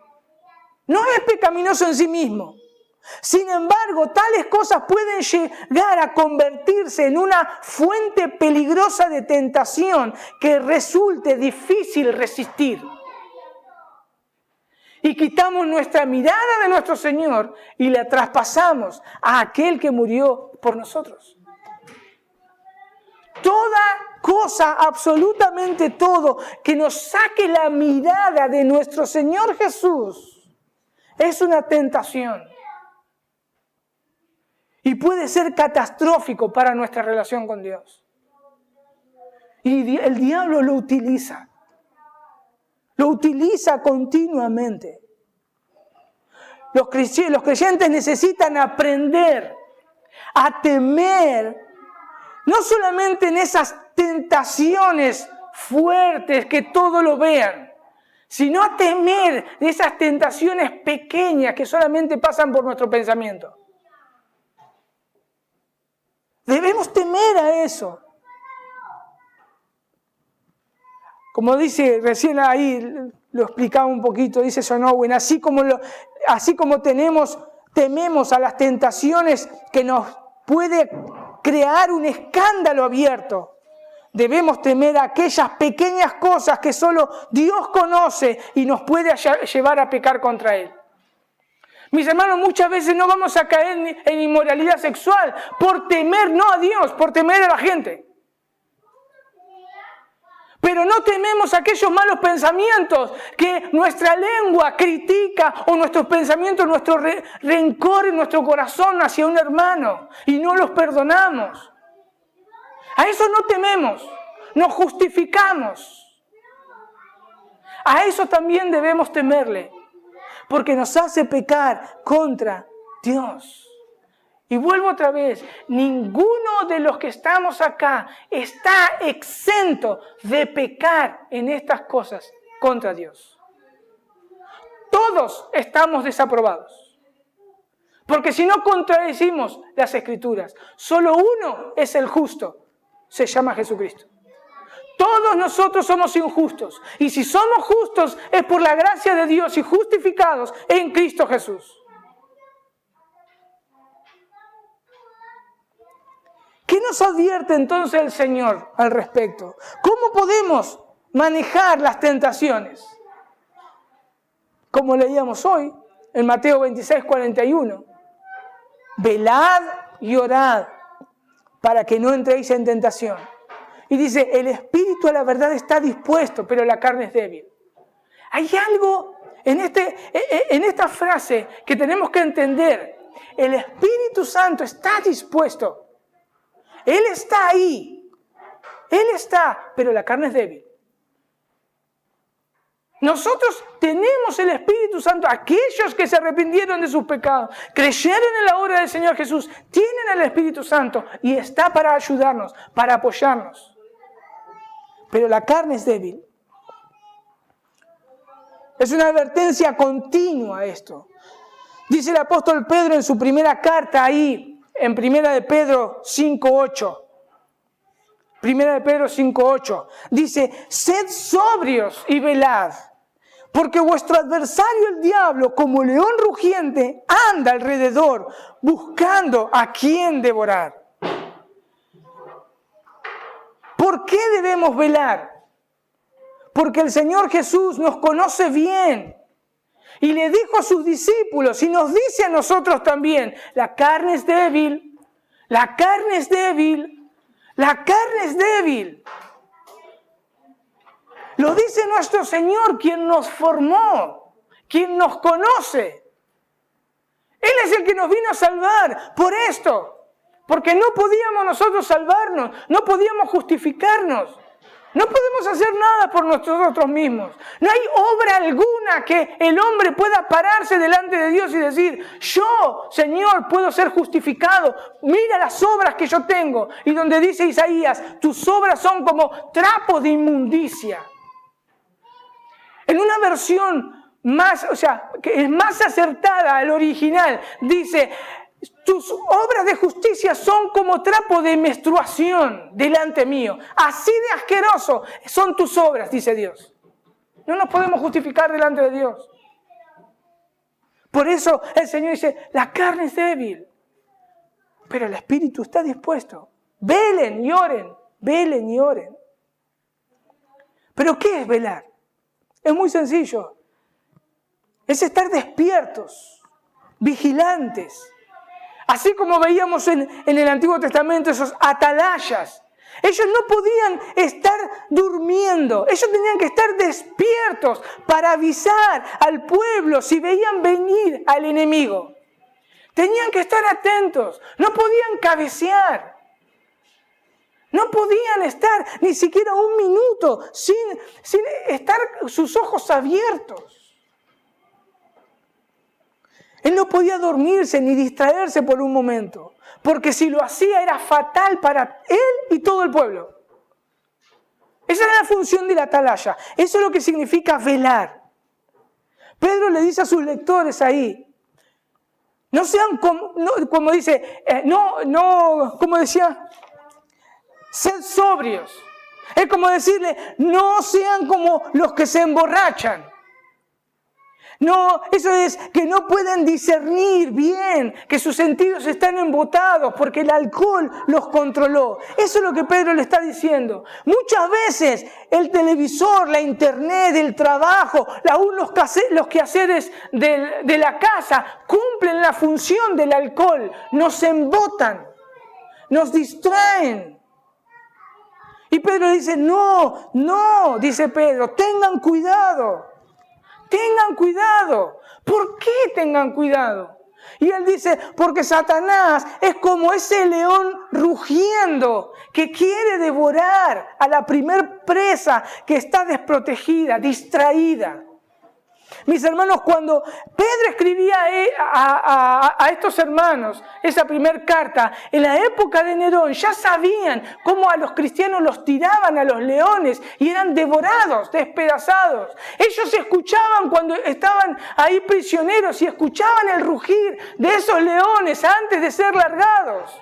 Speaker 1: No es pecaminoso en sí mismo. Sin embargo, tales cosas pueden llegar a convertirse en una fuente peligrosa de tentación que resulte difícil resistir. Y quitamos nuestra mirada de nuestro Señor y la traspasamos a aquel que murió por nosotros. Toda cosa, absolutamente todo, que nos saque la mirada de nuestro Señor Jesús, es una tentación. Y puede ser catastrófico para nuestra relación con Dios. Y el diablo lo utiliza. Lo utiliza continuamente. Los creyentes necesitan aprender a temer, no solamente en esas tentaciones fuertes que todo lo vean, sino a temer de esas tentaciones pequeñas que solamente pasan por nuestro pensamiento. Debemos temer a eso. Como dice recién ahí, lo explicaba un poquito, dice John Owen, así como tememos a las tentaciones que nos puede crear un escándalo abierto, debemos temer a aquellas pequeñas cosas que solo Dios conoce y nos puede llevar a pecar contra Él. Mis hermanos, muchas veces no vamos a caer en inmoralidad sexual por temer no a Dios, por temer a la gente. Pero no tememos aquellos malos pensamientos que nuestra lengua critica o nuestros pensamientos, nuestro rencor en nuestro corazón hacia un hermano y no los perdonamos. A eso no tememos, nos justificamos. A eso también debemos temerle, porque nos hace pecar contra Dios. Y vuelvo otra vez, ninguno de los que estamos acá está exento de pecar en estas cosas contra Dios. Todos estamos desaprobados. Porque si no contradecimos las Escrituras, solo uno es el justo, se llama Jesucristo. Todos nosotros somos injustos. Y si somos justos es por la gracia de Dios y justificados en Cristo Jesús. ¿Qué nos advierte entonces el Señor al respecto? ¿Cómo podemos manejar las tentaciones? Como leíamos hoy en Mateo 26, 41. Velad y orad para que no entréis en tentación. Y dice, el espíritu a la verdad está dispuesto, pero la carne es débil. Hay algo en esta frase que tenemos que entender. El Espíritu Santo está dispuesto. Él está ahí. Él está, pero la carne es débil. Nosotros tenemos el Espíritu Santo. Aquellos que se arrepintieron de sus pecados, creyeron en la obra del Señor Jesús, tienen el Espíritu Santo y está para ayudarnos, para apoyarnos. Pero la carne es débil. Es una advertencia continua esto. Dice el apóstol Pedro en su primera carta ahí, en Primera de Pedro 5:8. Primera de Pedro 5:8. Dice, sed sobrios y velad, porque vuestro adversario el diablo, como león rugiente, anda alrededor, buscando a quien devorar. ¿Por qué debemos velar? Porque el Señor Jesús nos conoce bien. Y le dijo a sus discípulos, y nos dice a nosotros también, la carne es débil, la carne es débil, la carne es débil. Lo dice nuestro Señor, quien nos formó, quien nos conoce. Él es el que nos vino a salvar por esto. Porque no podíamos nosotros salvarnos, no podíamos justificarnos. No podemos hacer nada por nosotros mismos. No hay obra alguna que el hombre pueda pararse delante de Dios y decir, yo, Señor, puedo ser justificado. Mira las obras que yo tengo. Y donde dice Isaías, tus obras son como trapos de inmundicia. En una versión que es más acertada al original. Dice, tus obras de justicia son como trapo de menstruación delante mío. Así de asqueroso son tus obras, dice Dios. No nos podemos justificar delante de Dios. Por eso el Señor dice, la carne es débil, pero el espíritu está dispuesto. Velen y oren, velen y oren. ¿Pero qué es velar? Es muy sencillo. Es estar despiertos, vigilantes. Así como veíamos en el Antiguo Testamento esos atalayas. Ellos no podían estar durmiendo. Ellos tenían que estar despiertos para avisar al pueblo si veían venir al enemigo. Tenían que estar atentos. No podían cabecear. No podían estar ni siquiera un minuto sin estar sus ojos abiertos. Él no podía dormirse ni distraerse por un momento, porque si lo hacía era fatal para él y todo el pueblo. Esa era la función de la atalaya. Eso es lo que significa velar. Pedro le dice a sus lectores ahí, no sean como dice, como decía, sed sobrios. Es como decirle, no sean como los que se emborrachan. No, eso es que no pueden discernir bien, que sus sentidos están embotados porque el alcohol los controló. Eso es lo que Pedro le está diciendo. Muchas veces el televisor, la internet, el trabajo, aún los quehaceres de la casa cumplen la función del alcohol. Nos embotan, nos distraen. Y Pedro dice, no, dice Pedro, tengan cuidado. Tengan cuidado. ¿Por qué tengan cuidado? Y él dice, porque Satanás es como ese león rugiendo que quiere devorar a la primer presa que está desprotegida, distraída. Mis hermanos, cuando Pedro escribía a estos hermanos esa primera carta, en la época de Nerón ya sabían cómo a los cristianos los tiraban a los leones y eran devorados, despedazados. Ellos escuchaban cuando estaban ahí prisioneros y escuchaban el rugir de esos leones antes de ser largados.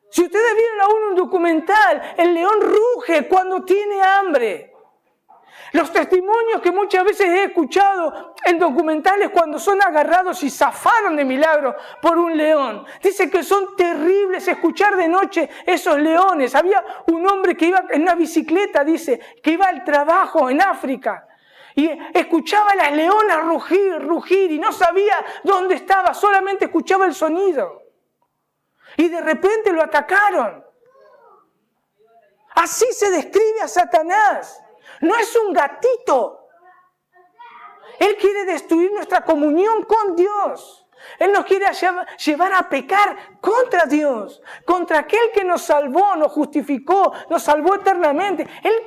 Speaker 1: Si ustedes vieron aún un documental, el león ruge cuando tiene hambre. Los testimonios que muchas veces he escuchado en documentales cuando son agarrados y zafaron de milagro por un león. Dice que son terribles escuchar de noche esos leones. Había un hombre que iba en una bicicleta, dice, que iba al trabajo en África. Y escuchaba a las leonas rugir y no sabía dónde estaba, solamente escuchaba el sonido. Y de repente lo atacaron. Así se describe a Satanás. No es un gatito. Él quiere destruir nuestra comunión con Dios. Él nos quiere llevar a pecar contra Dios, contra aquel que nos salvó, nos justificó, nos salvó eternamente. Él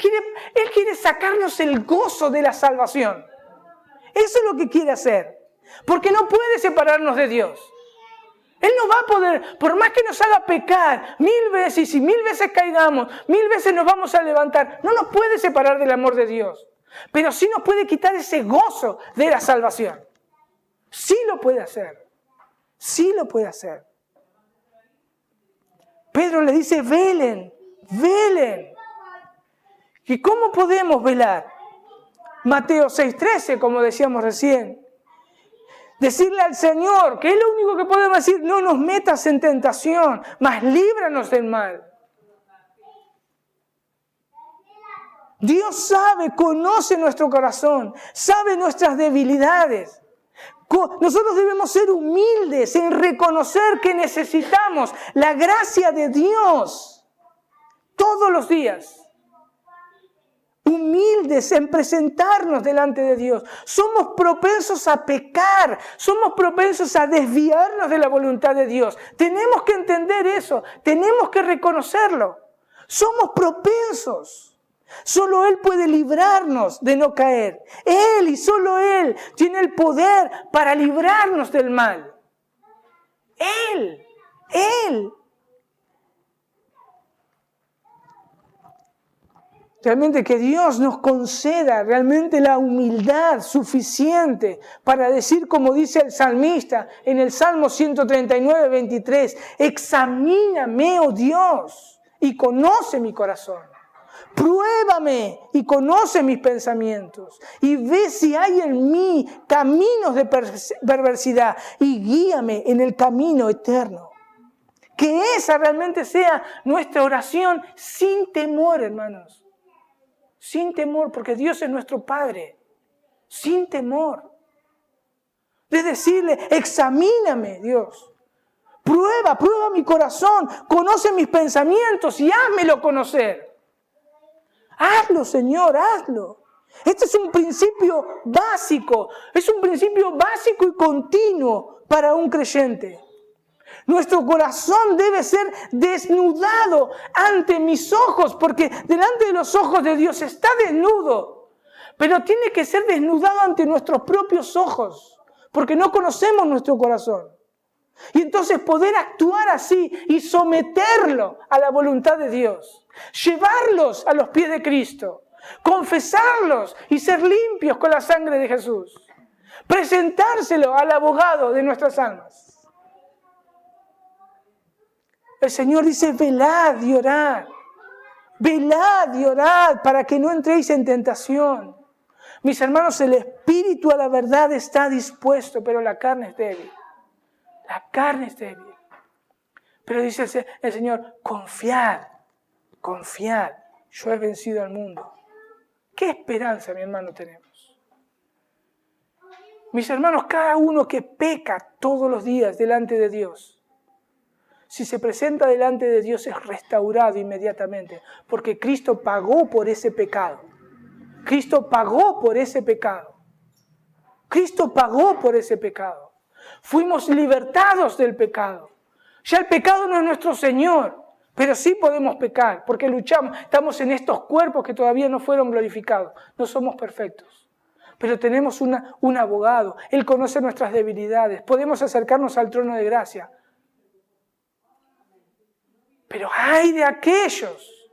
Speaker 1: quiere sacarnos el gozo de la salvación. Eso es lo que quiere hacer, porque no puede separarnos de Dios. Él no va a poder, por más que nos haga pecar 1000 veces y 1000 veces caigamos, 1000 veces nos vamos a levantar, no nos puede separar del amor de Dios. Pero sí nos puede quitar ese gozo de la salvación. Sí lo puede hacer. Sí lo puede hacer. Pedro le dice, velen, velen. ¿Y cómo podemos velar? Mateo 6:13, como decíamos recién. Decirle al Señor, que es lo único que podemos decir, no nos metas en tentación, mas líbranos del mal. Dios sabe, conoce nuestro corazón, sabe nuestras debilidades. Nosotros debemos ser humildes en reconocer que necesitamos la gracia de Dios todos los días. Humildes en presentarnos delante de Dios. Somos propensos a pecar, somos propensos a desviarnos de la voluntad de Dios. Tenemos que entender eso, tenemos que reconocerlo. Somos propensos. Solo Él puede librarnos de no caer. Él y solo Él tiene el poder para librarnos del mal. Él. Realmente que Dios nos conceda realmente la humildad suficiente para decir, como dice el salmista en el Salmo 139, 23, examíname, oh Dios, y conoce mi corazón. Pruébame y conoce mis pensamientos y ve si hay en mí caminos de perversidad y guíame en el camino eterno. Que esa realmente sea nuestra oración sin temor, hermanos. Sin temor, porque Dios es nuestro Padre. Sin temor. De decirle, examíname, Dios. Prueba mi corazón. Conoce mis pensamientos y házmelo conocer. Hazlo, Señor, hazlo. Este es un principio básico. Es un principio básico y continuo para un creyente. Nuestro corazón debe ser desnudado ante mis ojos, porque delante de los ojos de Dios está desnudo. Pero tiene que ser desnudado ante nuestros propios ojos, porque no conocemos nuestro corazón. Y entonces poder actuar así y someterlo a la voluntad de Dios. Llevarlos a los pies de Cristo. Confesarlos y ser limpios con la sangre de Jesús. Presentárselo al abogado de nuestras almas. El Señor dice, velad y orad. Velad y orad para que no entréis en tentación. Mis hermanos, el espíritu a la verdad está dispuesto, pero la carne es débil. La carne es débil. Pero dice el Señor, confiad, yo he vencido al mundo. ¿Qué esperanza, mi hermano, tenemos? Mis hermanos, cada uno que peca todos los días delante de Dios, si se presenta delante de Dios es restaurado inmediatamente, porque Cristo pagó por ese pecado. Cristo pagó por ese pecado. Cristo pagó por ese pecado. Fuimos libertados del pecado. Ya el pecado no es nuestro Señor, pero sí podemos pecar, porque luchamos. Estamos en estos cuerpos que todavía no fueron glorificados. No somos perfectos, pero tenemos un abogado. Él conoce nuestras debilidades. Podemos acercarnos al trono de gracia. Pero hay de aquellos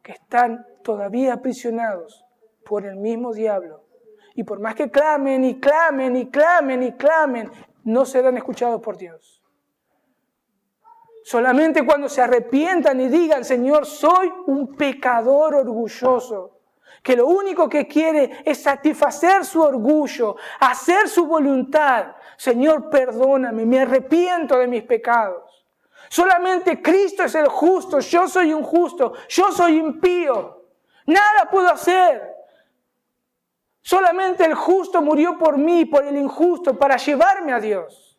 Speaker 1: que están todavía aprisionados por el mismo diablo. Y por más que clamen y clamen y clamen y clamen, no serán escuchados por Dios. Solamente cuando se arrepientan y digan, Señor, soy un pecador orgulloso, que lo único que quiere es satisfacer su orgullo, hacer su voluntad. Señor, perdóname, me arrepiento de mis pecados. Solamente Cristo es el justo, yo soy injusto, yo soy impío. Nada puedo hacer. Solamente el justo murió por mí, por el injusto, para llevarme a Dios.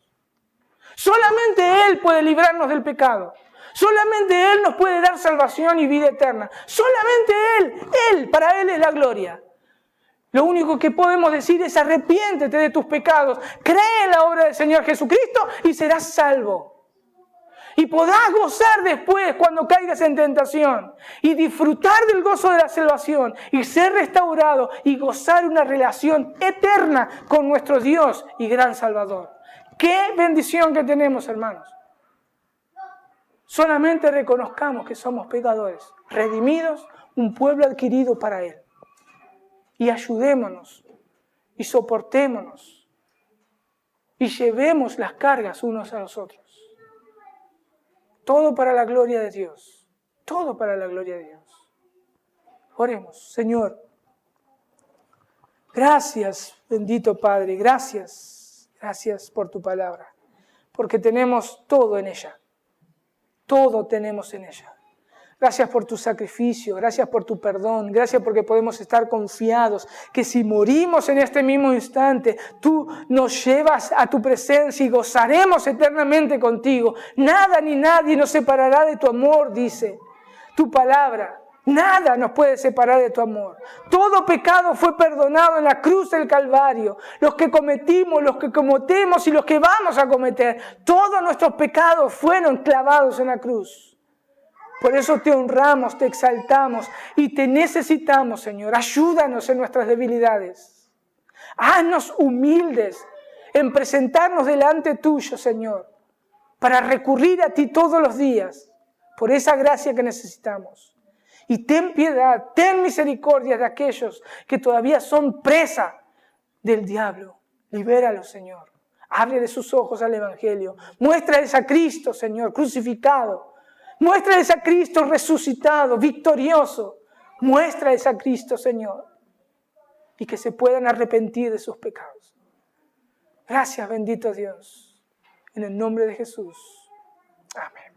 Speaker 1: Solamente Él puede librarnos del pecado. Solamente Él nos puede dar salvación y vida eterna. Solamente Él, para Él es la gloria. Lo único que podemos decir es arrepiéntete de tus pecados, cree en la obra del Señor Jesucristo y serás salvo. Y podrás gozar después cuando caigas en tentación y disfrutar del gozo de la salvación y ser restaurado y gozar una relación eterna con nuestro Dios y gran Salvador. ¡Qué bendición que tenemos, hermanos! Solamente reconozcamos que somos pecadores, redimidos, un pueblo adquirido para Él. Y ayudémonos y soportémonos y llevemos las cargas unos a los otros. Todo para la gloria de Dios. Todo para la gloria de Dios. Oremos, Señor. Gracias, bendito Padre. Gracias. Gracias por tu palabra. Porque tenemos todo en ella. Todo tenemos en ella. Gracias por tu sacrificio, gracias por tu perdón, gracias porque podemos estar confiados que si morimos en este mismo instante, tú nos llevas a tu presencia y gozaremos eternamente contigo. Nada ni nadie nos separará de tu amor, dice tu palabra. Nada nos puede separar de tu amor. Todo pecado fue perdonado en la cruz del Calvario. Los que cometimos, los que cometemos y los que vamos a cometer, todos nuestros pecados fueron clavados en la cruz. Por eso te honramos, te exaltamos y te necesitamos, Señor. Ayúdanos en nuestras debilidades. Haznos humildes en presentarnos delante tuyo, Señor, para recurrir a ti todos los días, por esa gracia que necesitamos. Y ten piedad, ten misericordia de aquellos que todavía son presa del diablo. Libéralos, Señor. Ábrele sus ojos al Evangelio. Muéstrales a Cristo, Señor, crucificado. Muéstrales a Cristo resucitado, victorioso. Muéstrales a Cristo, Señor. Y que se puedan arrepentir de sus pecados. Gracias, bendito Dios. En el nombre de Jesús. Amén.